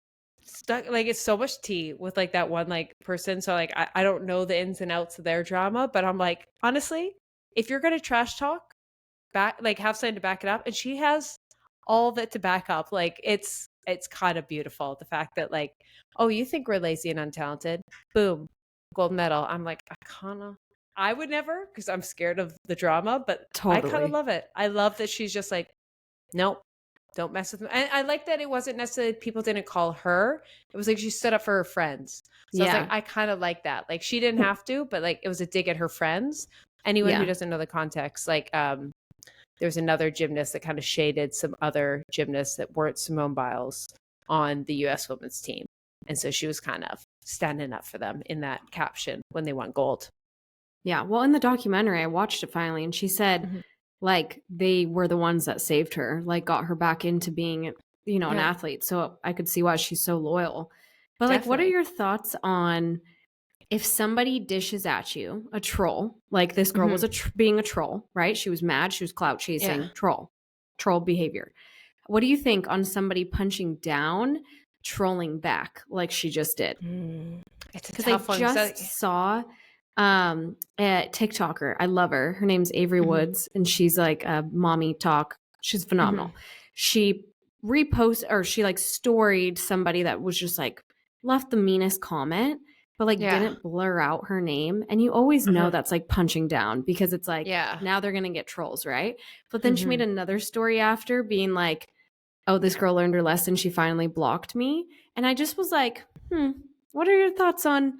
stuck. Like it's so much tea with like that one like person. So like I don't know the ins and outs of their drama, but I'm like, honestly, if you're gonna trash talk, like have something to back it up, and she has all of it to back up. Like it's kind of beautiful, the fact that like, oh, you think we're lazy and untalented, boom, gold medal. I'm like, I would never, because I'm scared of the drama, but I kind of love it. I love that she's just like, nope, don't mess with me. And I like that it wasn't necessarily people didn't call her. It was like she stood up for her friends. So I was like, I kind of like that. Like she didn't have to, but like it was a dig at her friends. Anyone who doesn't know the context, like there's another gymnast that kind of shaded some other gymnasts that weren't Simone Biles on the U.S. women's team. And so she was kind of standing up for them in that caption when they won gold. Yeah. Well, in the documentary, I watched it finally, and she said, like, they were the ones that saved her, like, got her back into being, you know, an athlete. So I could see why she's so loyal. But, like, what are your thoughts on if somebody dishes at you, a troll, like this girl was being a troll, right? She was mad. She was clout chasing, troll behavior. What do you think on somebody punching down, trolling back like she just did? It's a tough one. Because I just saw a TikToker. I love her. Her name's Avery Woods, and she's like a mommy talk. She's phenomenal. She reposted, or she like storied somebody that was just like left the meanest comment, but like didn't blur out her name. And you always know that's like punching down, because it's like, now they're going to get trolls, right? But then she made another story after being like, oh, this girl learned her lesson. She finally blocked me. And I just was like, what are your thoughts on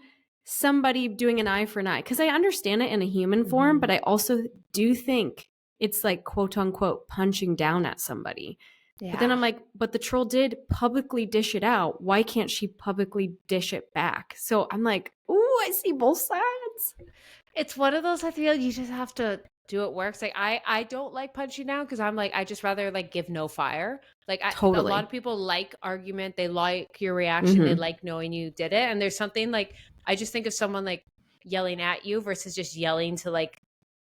somebody doing an eye for an eye? Because I understand it in a human form, but I also do think it's like, quote unquote, punching down at somebody. But then I'm like, but the troll did publicly dish it out. Why can't she publicly dish it back? So I'm like, ooh, I see both sides. It's one of those, I feel you just have to do it works. Like I don't like punching down, because I'm like, I just rather like give no fire. Like a lot of people like argument. They like your reaction. They like knowing you did it. And there's something like, I just think of someone like yelling at you versus just yelling to like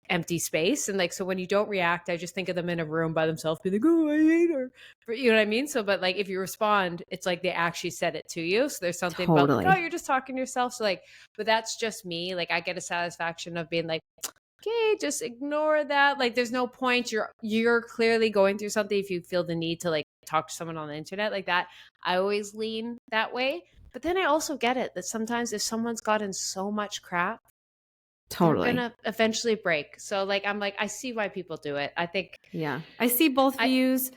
empty space. And like, so when you don't react, I just think of them in a room by themselves being like, oh, I hate her. You know what I mean? So, but like, if you respond, it's like they actually said it to you. So there's something about like, oh, you're just talking to yourself. So like, but that's just me. Like I get a satisfaction of being like, okay, just ignore that. Like there's no point. You're clearly going through something. If you feel the need to like talk to someone on the internet like that, I always lean that way. But then I also get it that sometimes if someone's gotten so much crap, they're gonna eventually break. So like, I'm like, I see why people do it. I think, I see both views.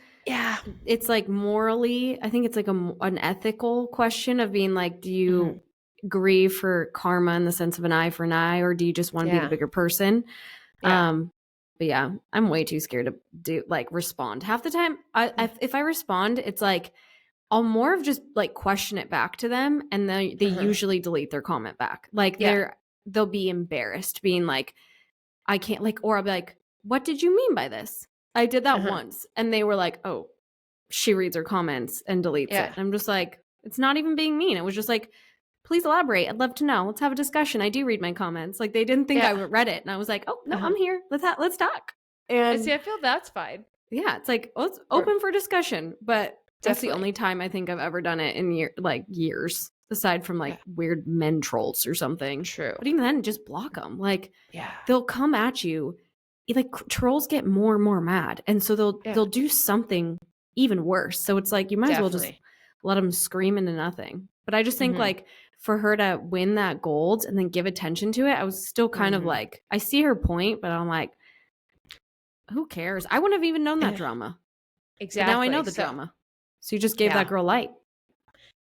It's like morally, I think it's like an ethical question of being like, do you grieve for karma in the sense of an eye for an eye, or do you just want to be the bigger person? But yeah, I'm way too scared to do like respond. Half the time, if I respond, it's like I'll more of just like question it back to them, and they usually delete their comment back. Like they'll be embarrassed being like, I can't, like, or I'll be like, what did you mean by this? I did that once. And they were like, oh, she reads her comments and deletes it. And I'm just like, it's not even being mean. It was just like, please elaborate. I'd love to know. Let's have a discussion. I do read my comments. Like they didn't think I read it. And I was like, oh no, I'm here. Let's talk. And see, I feel that's fine. Yeah, it's like, well, it's open for discussion, but that's Definitely. the only time I think I've ever done it in years, aside from like weird men trolls or something. True. But even then, just block them. Like, yeah, they'll come at you. Like, trolls get more and more mad, and so they'll do something even worse. So it's like you might as well just let them scream into nothing. But I just think like for her to win that gold and then give attention to it, I was still kind of like, I see her point, but I'm like, who cares? I wouldn't have even known that drama. Exactly. But now I know the drama. So you just gave that girl light.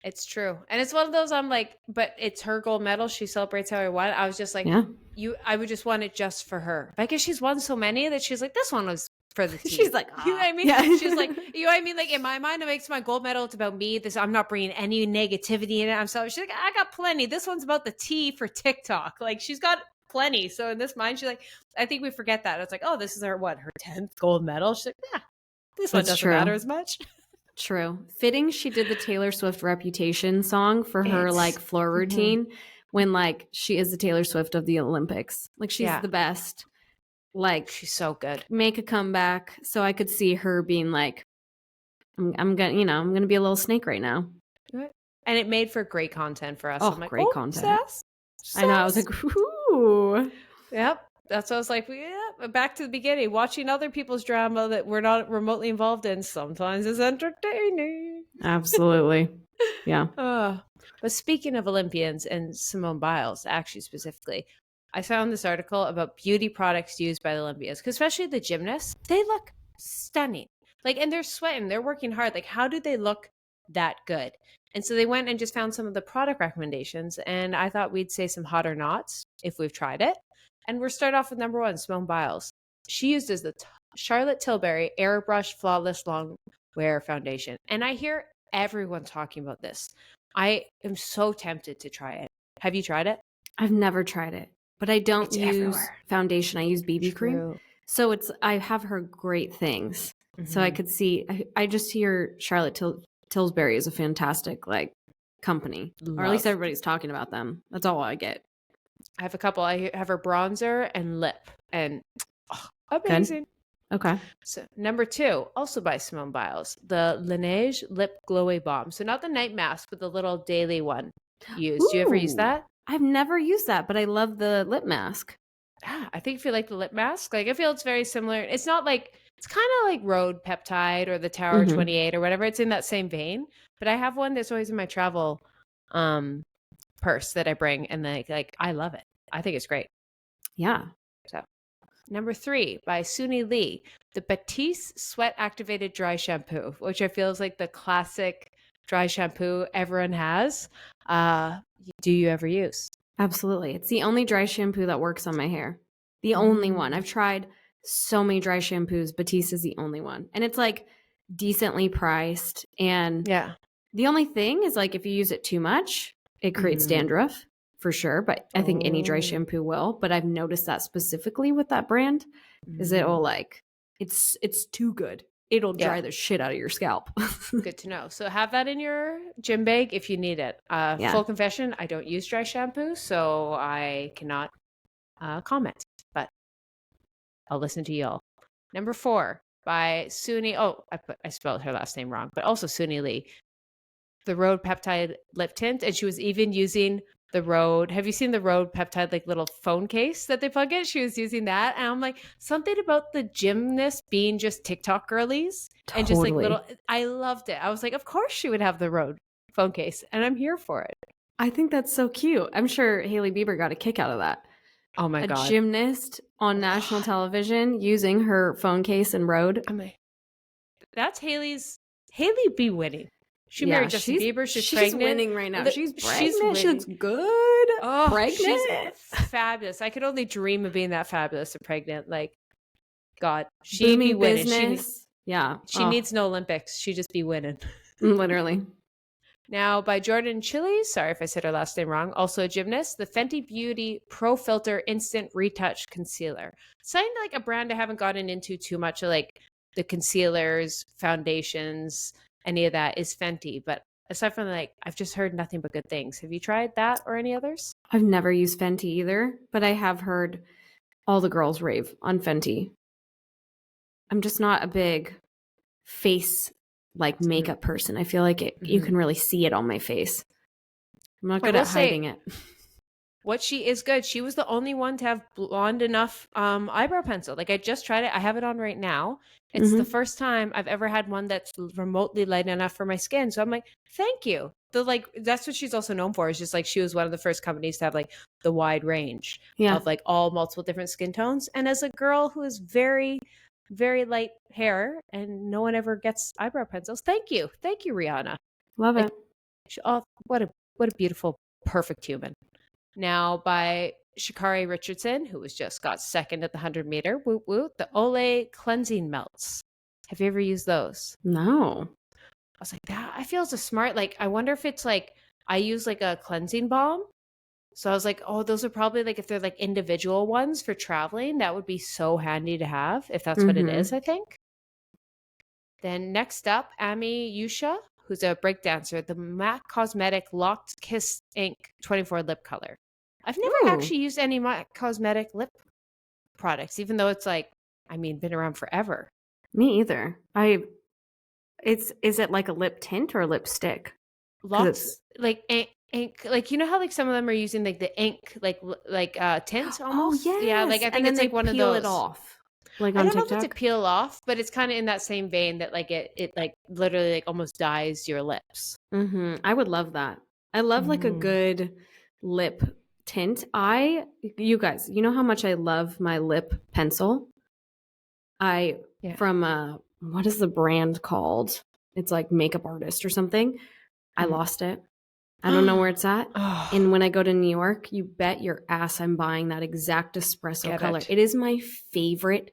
It's true. And it's one of those, I'm like, but it's her gold medal. She celebrates how I won. I was just like, I would just want it just for her. But I guess she's won so many that she's like, this one was for the team. She's like, you know what I mean? Yeah. She's like, you know what I mean? Like in my mind, it makes my gold medal. It's about me. I'm not bringing any negativity in it. I'm sorry. She's like, I got plenty. This one's about the tea for TikTok. Like she's got plenty. So in this mind, she's like, I think we forget that. It's like, oh, this is her 10th gold medal. She's like, yeah, this one doesn't matter as much. True. Fitting she did the Taylor Swift Reputation song for her like floor routine when like she is the Taylor Swift of the Olympics. Like she's the best. Like she's so good. Make a comeback. So I could see her being like, I'm gonna be a little snake right now. And it made for great content for us. Oh, I'm like, great content. Sass. I know. I was like, ooh. Yep. That's what I was like, back to the beginning. Watching other people's drama that we're not remotely involved in sometimes is entertaining. Absolutely. Yeah. But speaking of Olympians and Simone Biles, actually specifically, I found this article about beauty products used by the Olympians, because especially the gymnasts, they look stunning. Like, and they're sweating, they're working hard. Like, how do they look that good? And so they went and just found some of the product recommendations, and I thought we'd say some hot or nots if we've tried it. And we'll start off with number 1, Simone Biles. She uses the Charlotte Tilbury Airbrush Flawless Long Wear Foundation. And I hear everyone talking about this. I am so tempted to try it. Have you tried it? I've never tried it, but I don't use foundation. I use BB cream. So I have heard great things. So I could see, I just hear Charlotte Tilbury is a fantastic like company, or at least everybody's talking about them. That's all I get. I have a couple. I have her bronzer and lip, and amazing. Good. Okay. So number 2, also by Simone Biles, the Laneige Lip Glowy Balm. So not the night mask, but the little daily one used. Do you ever use that? I've never used that, but I love the lip mask. I think if you like the lip mask, like I feel it's very similar. It's not like, it's kind of like Rhode Peptide or the Tower 28 or whatever. It's in that same vein. But I have one that's always in my travel purse that I bring, and like I love it. I think it's great. Yeah. So number 3 by Suni Lee, the Batiste Sweat Activated Dry Shampoo, which I feel is like the classic dry shampoo everyone has. Do you ever use? Absolutely. It's the only dry shampoo that works on my hair. The only one. I've tried so many dry shampoos. Batiste is the only one. And it's like decently priced. And the only thing is like if you use it too much, it creates dandruff for sure. But I think any dry shampoo will. But I've noticed that specifically with that brand is it will like, it's too good. It'll dry the shit out of your scalp. Good to know. So have that in your gym bag if you need it. Full confession, I don't use dry shampoo, so I cannot comment, but I'll listen to y'all. Number 4 by Suni. Oh, I spelled her last name wrong, but also Suni Lee. The Rhode Peptide Lip Tint, and she was even using the Rhode. Have you seen the Rhode Peptide like little phone case that they plug in? She was using that, and I'm like, something about the gymnast being just TikTok girlies and just like little. I loved it. I was like, of course she would have the Rhode phone case, and I'm here for it. I think that's so cute. I'm sure Hailey Bieber got a kick out of that. Oh my god, a gymnast on national television using her phone case and Rhode. That's Hailey be winning. She married Justin Bieber. She's pregnant. She's winning right now. She's pregnant. She looks good. Oh, pregnant. She's fabulous. I could only dream of being that fabulous and pregnant. Like, God, she'd be winning. Business. She needs no Olympics. She'd just be winning. Literally. Now, by Jordan Chili, sorry if I said her last name wrong, also a gymnast, the Fenty Beauty Pro Filter Instant Retouch Concealer. Something like a brand I haven't gotten into too much, like the concealers, foundations, any of that is Fenty. But aside from like, I've just heard nothing but good things. Have you tried that or any others? I've never used Fenty either, but I have heard all the girls rave on Fenty. I'm just not a big face like makeup person. I feel like you can really see it on my face. I'm not good at hiding it. What she is good. She was the only one to have blonde enough eyebrow pencil. Like I just tried it. I have it on right now. It's the first time I've ever had one that's remotely light enough for my skin. So I'm like, thank you. That's what she's also known for. Is just like she was one of the first companies to have like the wide range of like all multiple different skin tones. And as a girl who is very, very light hair and no one ever gets eyebrow pencils, thank you, Rihanna. Love it. What a beautiful, perfect human. Now by Sha'Carri Richardson, who was just got second at the 100-meter. Woot woot. The Olay cleansing melts. Have you ever used those? No. I was like, that I feel is a smart, like, I wonder if it's like, I use like a cleansing balm. So I was like, oh, those are probably like, if they're like individual ones for traveling, that would be so handy to have if that's what it is, I think. Then next up, Ami Yusha, who's a breakdancer, the MAC Cosmetic Locked Kiss Ink 24 lip color. I've never actually used any MAC Cosmetic lip products, even though it's like, I mean, been around forever. Me either. Is it like a lip tint or a lipstick? Lots like ink, like you know how like some of them are using like the ink like tint almost. Oh yeah, like I think it's like one of those. Peel it off. Like I on don't TikTok? know if it's a peel off, but it's kind of in that same vein that like it like literally like almost dyes your lips. I would love that. I love like a good lip tint. You guys, you know how much I love my lip pencil? From what is the brand called? It's like Makeup Artist or something. I lost it. I don't know where it's at. And when I go to New York, you bet your ass I'm buying that exact espresso color. It is my favorite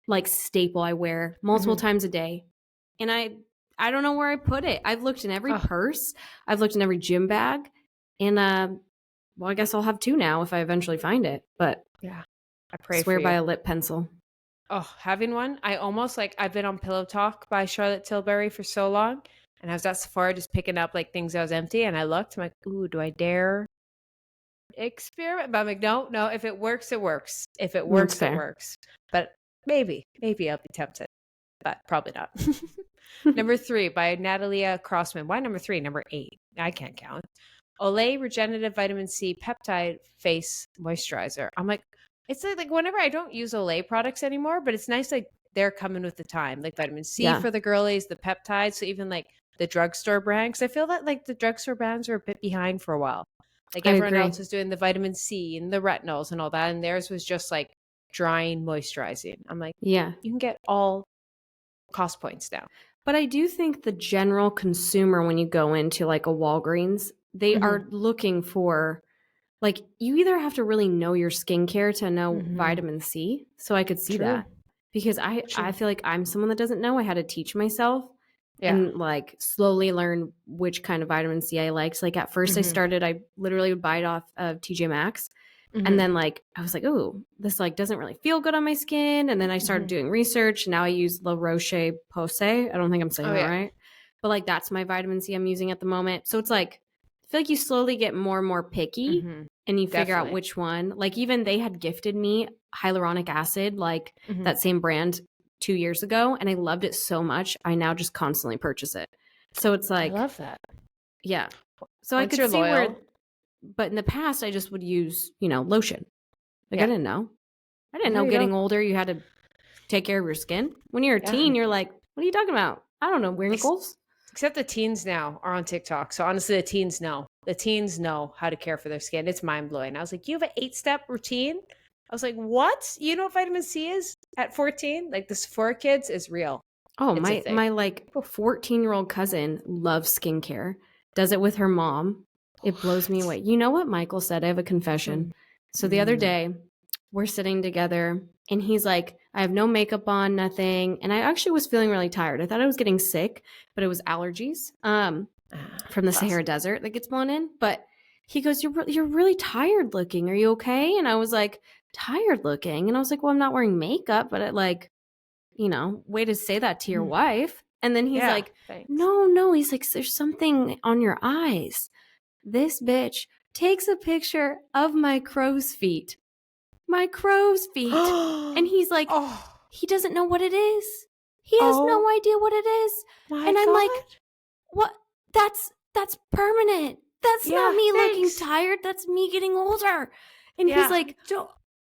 like staple. I wear multiple times a day. And I don't know where I put it. I've looked in every purse. I've looked in every gym bag. And well, I guess I'll have two now if I eventually find it. But yeah, I swear by a lip pencil. Oh, having one. I almost like I've been on Pillow Talk by Charlotte Tilbury for so long. And I was at Sephora just picking up like things that was empty. And I looked, I'm like, ooh, do I dare experiment? But I'm like, no, if it works, it works. If it works, it works. But maybe I'll be tempted. But probably not. Number 3 by Natalia Crossman. Why number 3? Number 8. I can't count. Olay Regenerative Vitamin C Peptide Face Moisturizer. I'm like, it's like whenever I don't use Olay products anymore, but it's nice like they're coming with the time, like vitamin C for the girlies, the peptides. So even like the drugstore brand, because I feel that like the drugstore brands are a bit behind for a while. Like everyone else is doing the vitamin C and the retinols and all that, and theirs was just like drying, moisturizing. I'm like, you can get all cost points now. But I do think the general consumer, when you go into like a Walgreens, they are looking for, like, you either have to really know your skincare to know vitamin C. So I could see that. Because I feel like I'm someone that doesn't know. I had to teach myself and like slowly learn which kind of vitamin C I like. So like at first I literally would buy it off of TJ Maxx. And then like I was like, oh, this like doesn't really feel good on my skin. And then I started doing research. And now I use La Roche-Posay. I don't think I'm saying that right. But like that's my vitamin C I'm using at the moment. So it's like I feel like you slowly get more and more picky and you figure out which one. Like even they had gifted me hyaluronic acid, like that same brand 2 years ago. And I loved it so much. I now just constantly purchase it. So it's like, I love that. Yeah. So I could see where, but in the past I just would use, lotion. Like I didn't know. I didn't know getting older, you had to take care of your skin. When you're a teen, you're like, what are you talking about? I don't know, wrinkles. Except the teens now are on TikTok. So honestly, the teens know. The teens know how to care for their skin. It's mind-blowing. I was like, you have an 8-step routine? I was like, what? You know what vitamin C is at 14? Like the Sephora kids is real. Oh, my like 14-year-old cousin loves skincare. Does it with her mom. It blows me away. You know what Michael said? I have a confession. So the other day, we're sitting together and he's like, I have no makeup on, nothing. And I actually was feeling really tired. I thought I was getting sick, but it was allergies from the Sahara Desert that gets blown in. But he goes, you're really tired looking. Are you okay? And I was like, tired looking. And I was like, well, I'm not wearing makeup, but way to say that to your wife. And then he's like, thanks. No. He's like, there's something on your eyes. This bitch takes a picture of my crow's feet. And he's like, he doesn't know what it is. He has no idea what it is. And I'm like, what? That's permanent. That's not me looking tired. That's me getting older. And he's like,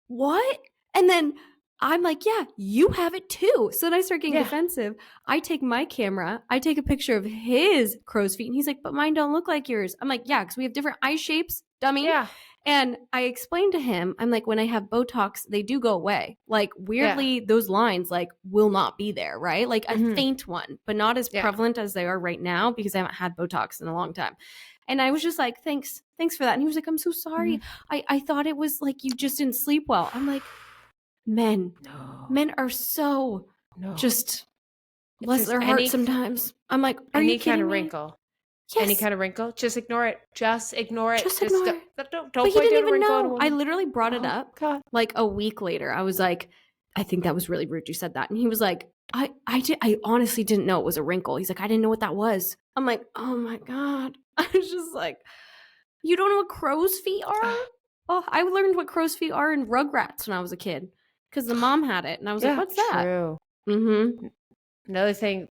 what? And then I'm like, yeah, you have it too. So then I start getting defensive. I take my camera. I take a picture of his crow's feet. And he's like, but mine don't look like yours. I'm like, yeah, because we have different eye shapes, dummy. Yeah. And I explained to him, I'm like, when I have Botox, they do go away. Like, weirdly, those lines, like, will not be there, right? Like, a faint one, but not as prevalent as they are right now because I haven't had Botox in a long time. And I was just like, thanks for that. And he was like, I'm so sorry. I thought it was like you just didn't sleep well. I'm like, men are so just bless their heart sometimes. I'm like, are you kidding me? Any kind of wrinkle. Yes. Any kind of wrinkle, just ignore it. Just ignore it. Don't but he didn't even know. I literally brought it up like a week later. I was like, I think that was really rude you said that. And he was like, I honestly didn't know it was a wrinkle. He's like, I didn't know what that was. I'm like, oh my God. I was just like, you don't know what crow's feet are? Oh, I learned what crow's feet are in Rugrats when I was a kid because the mom had it. And I was like, what's that? True. Mm-hmm. Another thing,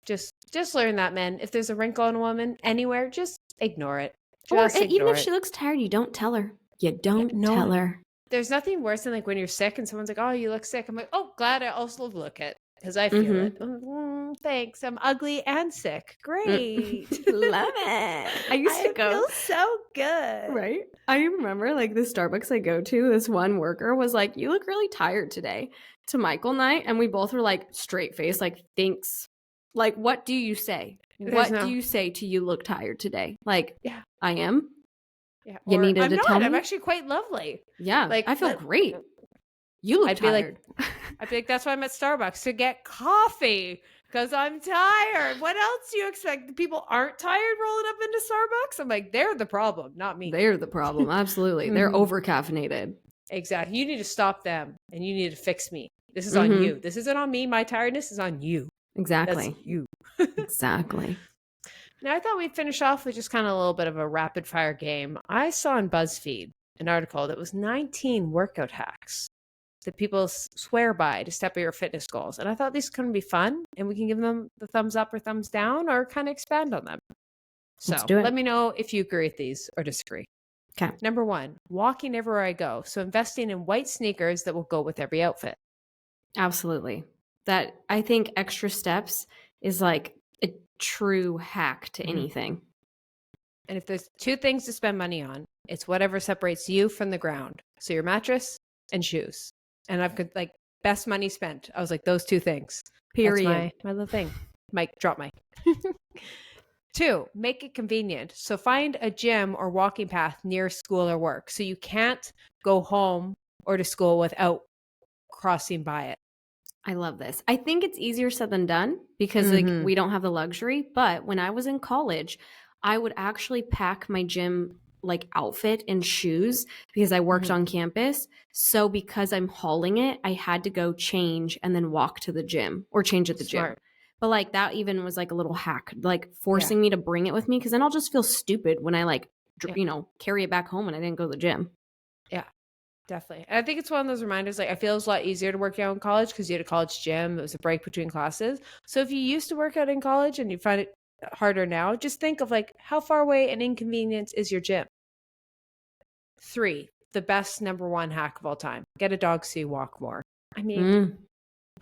just learn that, men. If there's a wrinkle on a woman anywhere, just ignore it. Even if she looks tired, you don't tell her. You don't tell her. There's nothing worse than like when you're sick and someone's like, oh, you look sick. I'm like, oh, glad I also look it because I feel it. Thanks. I'm ugly and sick. Great. Love it. I used to go. I feel so good. Right. I remember like the Starbucks I go to, this one worker was like, you look really tired today to Michael and I. And we both were like straight face, like, thanks. Like, what do you say? Do you say to you look tired today? Like, I am. Yeah. You needed to tell me? I'm actually quite lovely. Yeah. Like, I feel great. You look tired. I'd be like, that's why I'm at Starbucks, to get coffee because I'm tired. What else do you expect? People aren't tired rolling up into Starbucks? I'm like, they're the problem, not me. They're the problem. Absolutely. They're over caffeinated. Exactly. You need to stop them and you need to fix me. This is on you. This isn't on me. My tiredness is on you. Exactly. That's you. Exactly. Now, I thought we'd finish off with just kind of a little bit of a rapid fire game. I saw on BuzzFeed an article that was 19 workout hacks that people swear by to step up your fitness goals. And I thought these could be fun and we can give them the thumbs up or thumbs down or kind of expand on them. So let me know if you agree with these or disagree. Okay. Number 1, walking everywhere I go. So investing in white sneakers that will go with every outfit. Absolutely. That I think extra steps is like a true hack to anything. And if there's 2 things to spend money on, it's whatever separates you from the ground. So your mattress and shoes. And I've got like best money spent. I was like, those 2 things. Period. That's my little thing. Mike, drop mic. 2, make it convenient. So find a gym or walking path near school or work. So you can't go home or to school without crossing by it. I love this. I think it's easier said than done because like we don't have the luxury. But when I was in college, I would actually pack my gym like outfit and shoes because I worked on campus. So because I'm hauling it, I had to go change and then walk to the gym or change at the gym. But like that even was like a little hack, like forcing me to bring it with me because then I'll just feel stupid when I like, carry it back home and I didn't go to the gym. Yeah. Definitely. And I think it's one of those reminders, like I feel it's a lot easier to work out in college because you had a college gym. It was a break between classes. So if you used to work out in college and you find it harder now, just think of like how far away and inconvenience is your gym. 3, the best number 1 hack of all time. Get a dog so you walk more. I mean,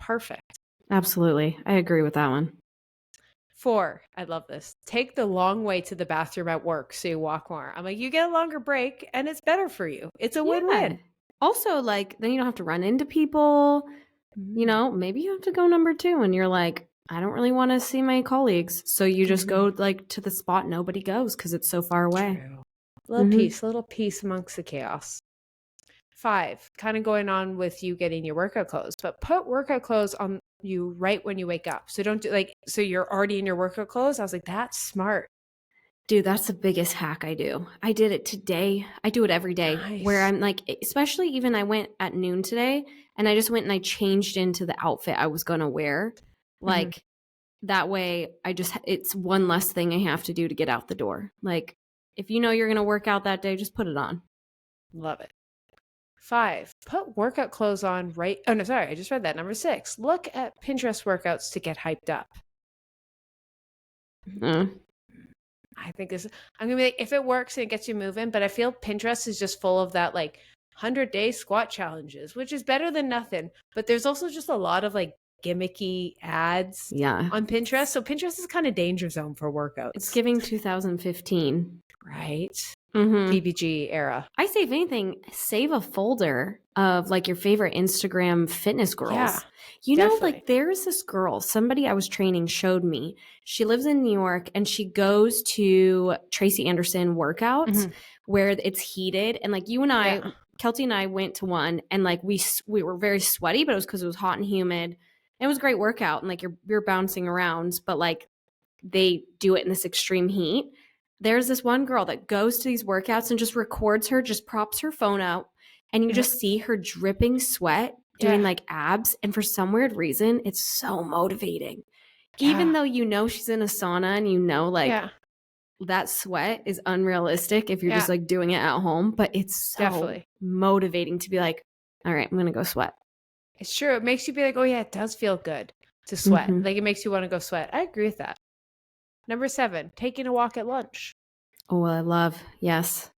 perfect. Absolutely. I agree with that one. 4, I love this. Take the long way to the bathroom at work so you walk more. I'm like, you get a longer break and it's better for you. It's a win-win. Also, like, then you don't have to run into people. You know, maybe you have to go number 2 and you're like, I don't really want to see my colleagues. So you just go like to the spot nobody goes because it's so far away. True. Little peace amongst the chaos. 5, kind of going on with you getting your workout clothes, but put workout clothes on you right when you wake up. So don't do like, so you're already in your workout clothes. I was like, that's smart. Dude, that's the biggest hack I do. I did it today. I do it every day where I'm like, especially even I went at noon today and I just went and I changed into the outfit I was going to wear. Like that way it's one less thing I have to do to get out the door. Like if you know you're going to work out that day, just put it on. Love it. 5, put workout clothes on right. Oh, no, sorry. I just read that. Number 6, look at Pinterest workouts to get hyped up. I think this, I'm going to be like, if it works and it gets you moving, but I feel Pinterest is just full of that like 100-day squat challenges, which is better than nothing. But there's also just a lot of like gimmicky ads on Pinterest. So Pinterest is kind of danger zone for workouts. It's giving 2015. Right. BBG era. I say, if anything, save a folder of like your favorite Instagram fitness girls. Yeah, you know, like there's this girl, somebody I was training showed me. She lives in New York and she goes to Tracy Anderson workouts where it's heated. And like you and I, Keltie and I went to one and like we were very sweaty, but it was because it was hot and humid. It was a great workout and like you're bouncing around, but like they do it in this extreme heat. There's this one girl that goes to these workouts and just records her, just props her phone out, and you just see her dripping sweat doing like abs. And for some weird reason, it's so motivating. Even though you know she's in a sauna and you know like that sweat is unrealistic if you're just like doing it at home, but it's so motivating to be like, all right, I'm going to go sweat. It's true. It makes you be like, oh yeah, it does feel good to sweat. Like it makes you want to go sweat. I agree with that. Number 7, taking a walk at lunch. Oh, I love. Yes.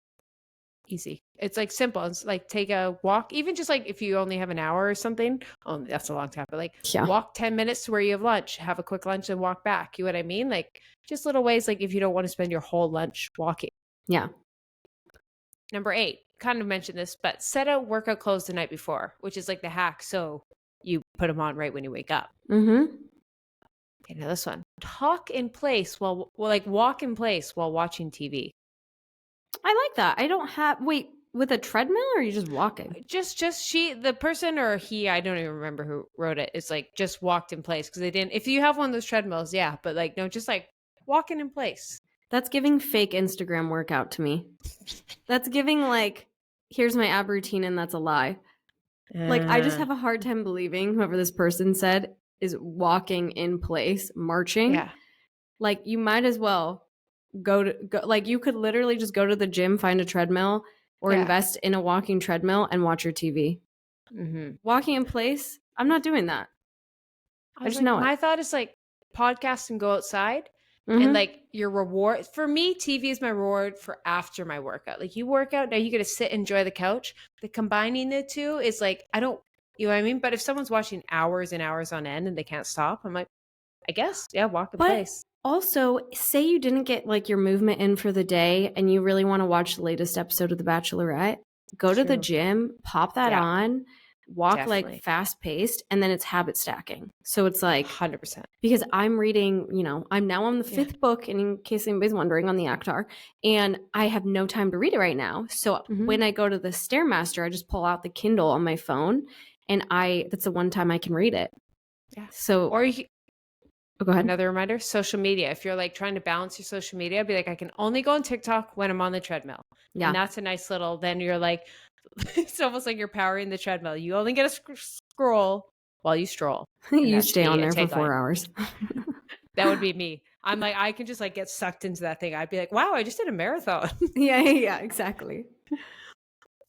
Easy. It's like simple. It's like take a walk, even just like if you only have an hour or something. Oh, that's a long time. But like walk 10 minutes to where you have lunch, have a quick lunch and walk back. You know what I mean? Like just little ways, like if you don't want to spend your whole lunch walking. Yeah. Number 8, kind of mentioned this, but set out workout clothes the night before, which is like the hack. So you put them on right when you wake up. Okay, now this one. Walk in place while watching TV. I like that. I don't have, wait, with a treadmill or are you just walking? Just the person or he, I don't even remember who wrote it. It's like just walked in place because they didn't, if you have one of those treadmills, yeah, but like, no, just like walking in place. That's giving fake Instagram workout to me. That's giving like, here's my ab routine and that's a lie. Like, I just have a hard time believing whoever this person said is walking in place, marching. Yeah. Like you might as well go like you could literally just go to the gym, find a treadmill or invest in a walking treadmill and watch your TV. Walking in place, I'm not doing that. I just know it. My thought is like podcast and go outside and like your reward. For me, TV is my reward for after my workout. Like you work out, now you get to sit, enjoy the couch. The combining the two is like, you know what I mean? But if someone's watching hours and hours on end and they can't stop, I'm like, I guess, walk in place. Also, say you didn't get like your movement in for the day and you really want to watch the latest episode of The Bachelorette, go to the gym, pop that on, walk like fast paced, and then it's habit stacking. So it's like 100%. Because I'm reading, you know, I'm now on the 5th book, and in case anybody's wondering, on the ACTAR, and I have no time to read it right now. So when I go to the Stairmaster, I just pull out the Kindle on my phone, and that's the one time I can read it. Yeah. So or you. Go ahead. Another reminder, social media. If you're like trying to balance your social media, be like, I can only go on TikTok when I'm on the treadmill. Yeah. And that's a nice little, then you're like, it's almost like you're powering the treadmill. You only get to scroll while you stroll. You stay on there for 4 hours. That would be me. I'm like, I can just like get sucked into that thing. I'd be like, wow, I just did a marathon. Yeah, exactly.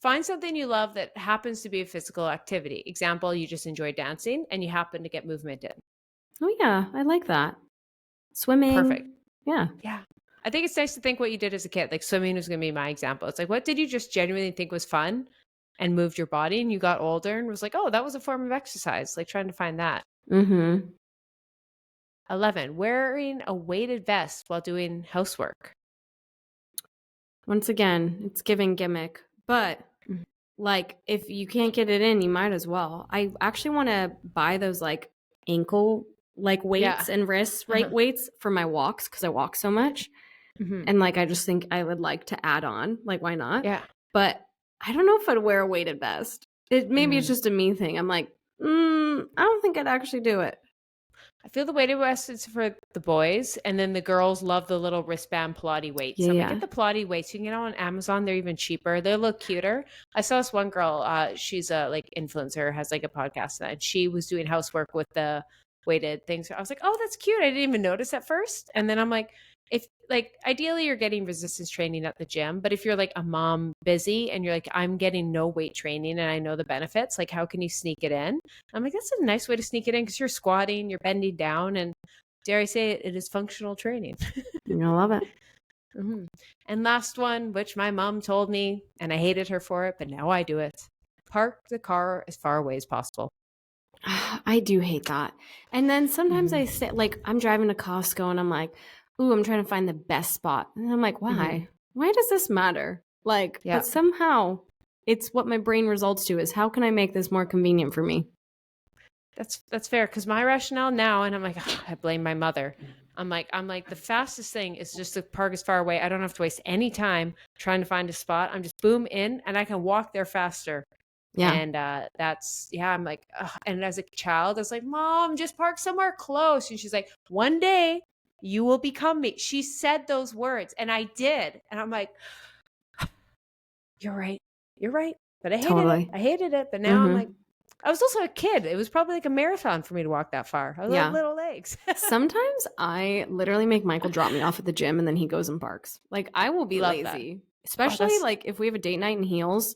Find something you love that happens to be a physical activity. Example, you just enjoy dancing and you happen to get movement in. Oh, yeah. I like that. Swimming. Perfect. Yeah. Yeah. I think it's nice to think what you did as a kid. Like swimming was going to be my example. It's like, what did you just genuinely think was fun and moved your body, and you got older and was like, oh, that was a form of exercise. Like trying to find that. 11, wearing a weighted vest while doing housework. Once again, it's giving gimmick. But like if you can't get it in, you might as well. I actually want to buy those like ankle like weights and wrist weights for my walks because I walk so much. And like I just think I would like to add on. Like why not? Yeah. But I don't know if I'd wear a weighted vest. Maybe it's just a me thing. I'm like, I don't think I'd actually do it. I feel the weighted vest is for the boys, and then the girls love the little wristband Pilates weights. So I'm like, get the Pilates weights. You can get them on Amazon. They're even cheaper. They look cuter. I saw this one girl. She's a like influencer, has like a podcast, and she was doing housework with the weighted things. I was like, oh, that's cute. I didn't even notice at first. And then I'm like, if like ideally you're getting resistance training at the gym, but if you're like a mom busy and you're like, I'm getting no weight training and I know the benefits, like how can you sneak it in? I'm like, that's a nice way to sneak it in because you're squatting, you're bending down, and dare I say it, it is functional training. I love it. Mm-hmm. And last one, which my mom told me, and I hated her for it, but now I do it. Park the car as far away as possible. I do hate that. And then sometimes I say, like, I'm driving to Costco and I'm like, ooh, I'm trying to find the best spot. And I'm like, why? Why does this matter? Like, but somehow it's what my brain results to is how can I make this more convenient for me? That's fair. Cause my rationale now, and I'm like, I blame my mother. I'm like, the fastest thing is just to park as far away. I don't have to waste any time trying to find a spot. I'm just boom in and I can walk there faster. Yeah. And I'm like, ugh. And as a child, I was like, Mom, just park somewhere close. And she's like, one day you will become me. She said those words and I did. And I'm like, you're right. But I hated it. But now I'm like, I was also a kid. It was probably like a marathon for me to walk that far. I was like little legs. Sometimes I literally make Michael drop me off at the gym and then he goes and parks. Like I will be lazy, especially like if we have a date night in Heels.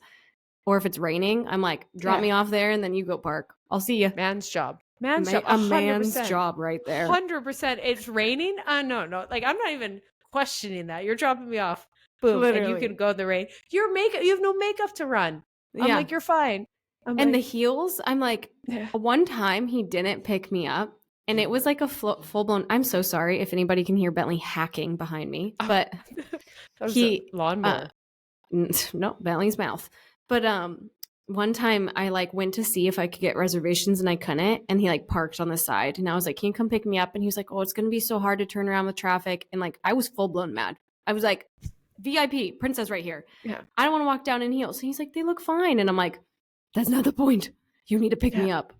Or if it's raining, I'm like, drop me off there and then you go park. I'll see you. Man's job. A man's job right there. 100%. It's raining? No. Like, I'm not even questioning that. You're dropping me off. Boom. Literally. And you can go in the rain. You have no makeup to run. I'm like, you're fine. The Heels, I'm like, one time he didn't pick me up. And it was like a full-blown, I'm so sorry if anybody can hear Bentley hacking behind me. But that was a lawnmower. No, Bentley's mouth. But one time I like went to see if I could get reservations and I couldn't. And he like parked on the side. And I was like, can you come pick me up? And he was like, oh, it's going to be so hard to turn around with traffic. And like, I was full blown mad. I was like, VIP, princess right here. Yeah. I don't want to walk down in heels. So he's like, they look fine. And I'm like, that's not the point. You need to pick me up.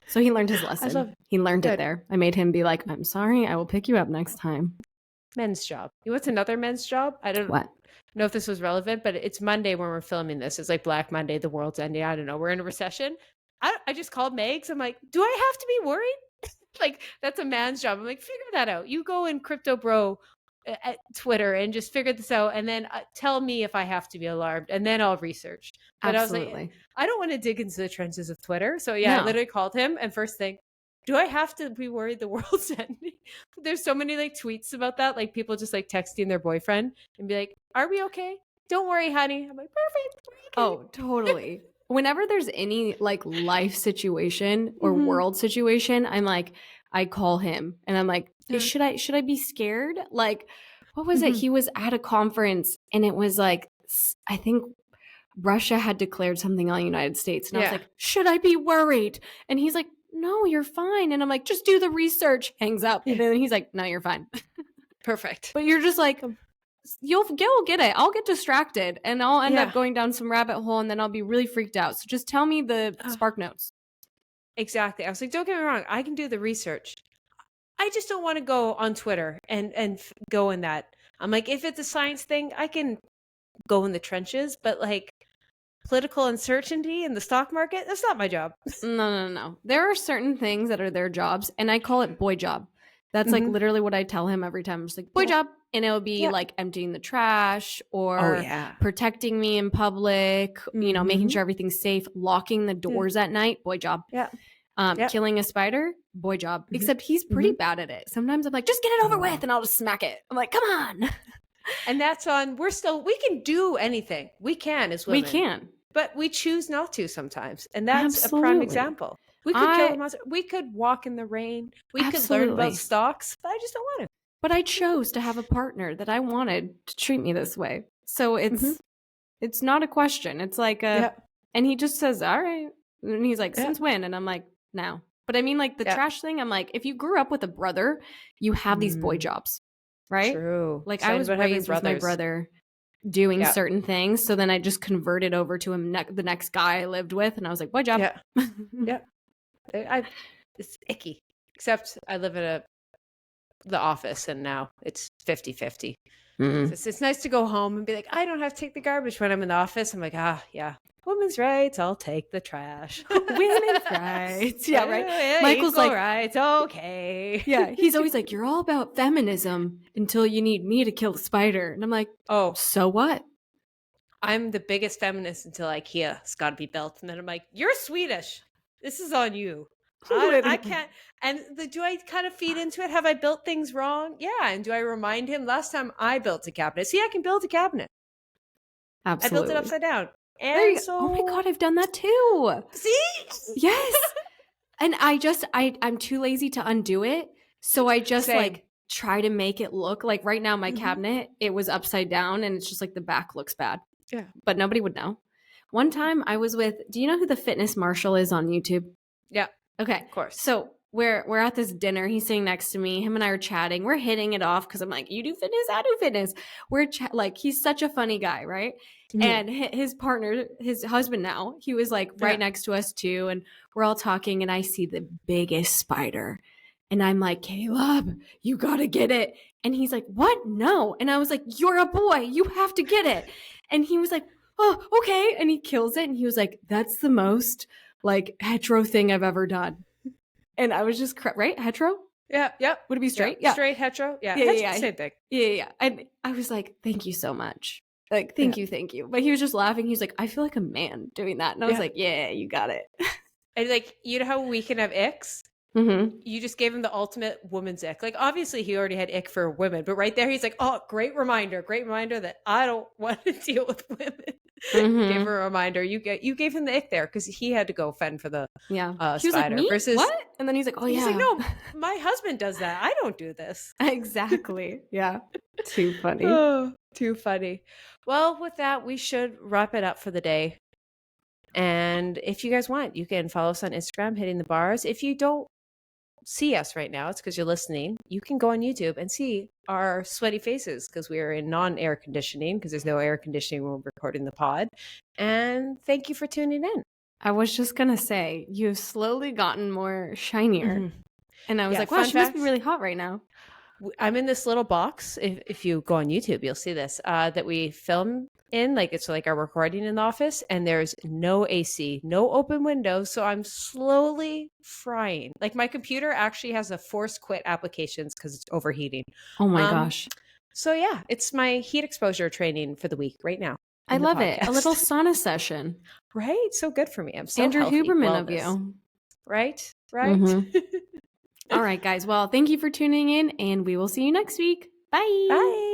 So he learned his lesson. He learned it there. I made him be like, I'm sorry. I will pick you up next time. Men's job. What's another men's job? I don't know if this was relevant, but it's Monday when we're filming this. It's like Black Monday, the world's ending. I don't know. We're in a recession. I just called Megs. I'm like, do I have to be worried? Like, that's a man's job. I'm like, figure that out. You go in Crypto Bro at Twitter and just figure this out. And then tell me if I have to be alarmed. And then I'll research. But Absolutely. I was like, I don't want to dig into the trenches of Twitter. So I literally called him. And first thing, do I have to be worried the world's ending? There's so many like tweets about that. Like people just like texting their boyfriend and be like, are we okay? Don't worry, honey. I'm like, perfect. Okay. Oh, totally. Whenever there's any like life situation or world situation, I'm like, I call him and I'm like, should I be scared? Like, what was it? He was at a conference and it was like, I think Russia had declared something on the United States. And I was like, should I be worried? And he's like, no, you're fine. And I'm like, just do the research. Hangs up. And then he's like, no, you're fine. Perfect. But you're just like, you'll get it. I'll get distracted and I'll end up going down some rabbit hole and then I'll be really freaked out. So just tell me the spark notes. Exactly. I was like, don't get me wrong. I can do the research. I just don't want to go on Twitter and go in that. I'm like, if it's a science thing, I can go in the trenches, but like political uncertainty in the stock market, that's not my job. No. There are certain things that are their jobs and I call it boy job. That's like literally what I tell him every time. I'm just like, boy job. And it would be like emptying the trash or protecting me in public, you know, making sure everything's safe, locking the doors at night, boy job. Killing a spider, boy job. Except he's pretty bad at it. Sometimes I'm like, just get it over with and I'll just smack it. I'm like, come on. And that's on, we can do anything. We can as women. We can. But we choose not to sometimes. And that's a prime example. We could kill a monster. We could walk in the rain. We could learn about stocks, but I just don't want to. But I chose to have a partner that I wanted to treat me this way. So it's not a question. It's like and he just says, all right. And he's like, since when? And I'm like, now. But I mean, like the trash thing, I'm like, if you grew up with a brother, you have these boy jobs, right? True. Like I was raised with my brother doing certain things. So then I just converted over to him, the next guy I lived with. And I was like, boy job. It's icky. Except I live in the office and now it's 50-50. It's nice to go home and be like, I don't have to take the garbage when I'm in the office. I'm like, yeah, women's rights, I'll take the trash. Women's rights. Yeah, right. Michael's equal like, rights, okay. Yeah, he's always like, you're all about feminism until you need me to kill the spider. And I'm like, oh, so what? I'm the biggest feminist until IKEA's got to be built. And then I'm like, you're Swedish. This is on you. I can't. And do I kind of feed into it? Have I built things wrong? Yeah. And do I remind him last time I built a cabinet? See, I can build a cabinet. Absolutely. I built it upside down. And so, oh my God, I've done that too. See? Yes. And I'm too lazy to undo it. So I just like try to make it look like right now my cabinet, it was upside down and it's just like the back looks bad. Yeah. But nobody would know. One time I was with, do you know who the Fitness Marshal is on YouTube? Yeah. Okay. Of course. So we're at this dinner. He's sitting next to me. Him and I are chatting. We're hitting it off because I'm like, you do fitness, I do fitness. We're like, he's such a funny guy, right? Mm-hmm. And his partner, his husband now, he was like right next to us too. And we're all talking and I see the biggest spider. And I'm like, Caleb, you got to get it. And he's like, what? No. And I was like, you're a boy. You have to get it. And he was like, oh, okay. And he kills it. And he was like, that's the most like hetero thing I've ever done. And I was just, right? Hetero? Yeah. Yep. Would it be straight? Yeah. Straight, hetero. Yeah. Yeah. Same thing. Yeah. And I was like, thank you so much. Like, thank you. But he was just laughing. He was like, I feel like a man doing that. And I was like, yeah, you got it. And like, you know how we can have icks? Mm-hmm. You just gave him the ultimate woman's ick. Like, obviously he already had ick for women, but right there he's like, oh, great reminder that I don't want to deal with women. Mm-hmm. Gave her a reminder. You gave him the ick there because he had to go fend for the he was spider. Like, me? Versus what? And then he's like, oh yeah. He's like, no, my husband does that. I don't do this. Exactly. Yeah. Too funny. Oh, too funny. Well, with that, we should wrap it up for the day. And if you guys want, you can follow us on Instagram, Hitting the Bars. If you don't see us right now, it's because you're listening. You can go on YouTube and see our sweaty faces because we are in non-air conditioning because there's no air conditioning when we're recording the pod. And thank you for tuning in. I was just going to say, you've slowly gotten more shinier. Mm-hmm. And I was like, wow, she must be really hot right now. I'm in this little box. If you go on YouTube, you'll see this, that we film in. Like, it's like our recording in the office, and there's no AC, no open windows. So I'm slowly frying. Like, my computer actually has a force quit applications because it's overheating. Oh my gosh. So yeah, it's my heat exposure training for the week right now. I love it. A little sauna session. Right? So good for me. I'm so Andrew healthy. Huberman of you. Right? Mm-hmm. All right, guys. Well, thank you for tuning in, and we will see you next week. Bye. Bye.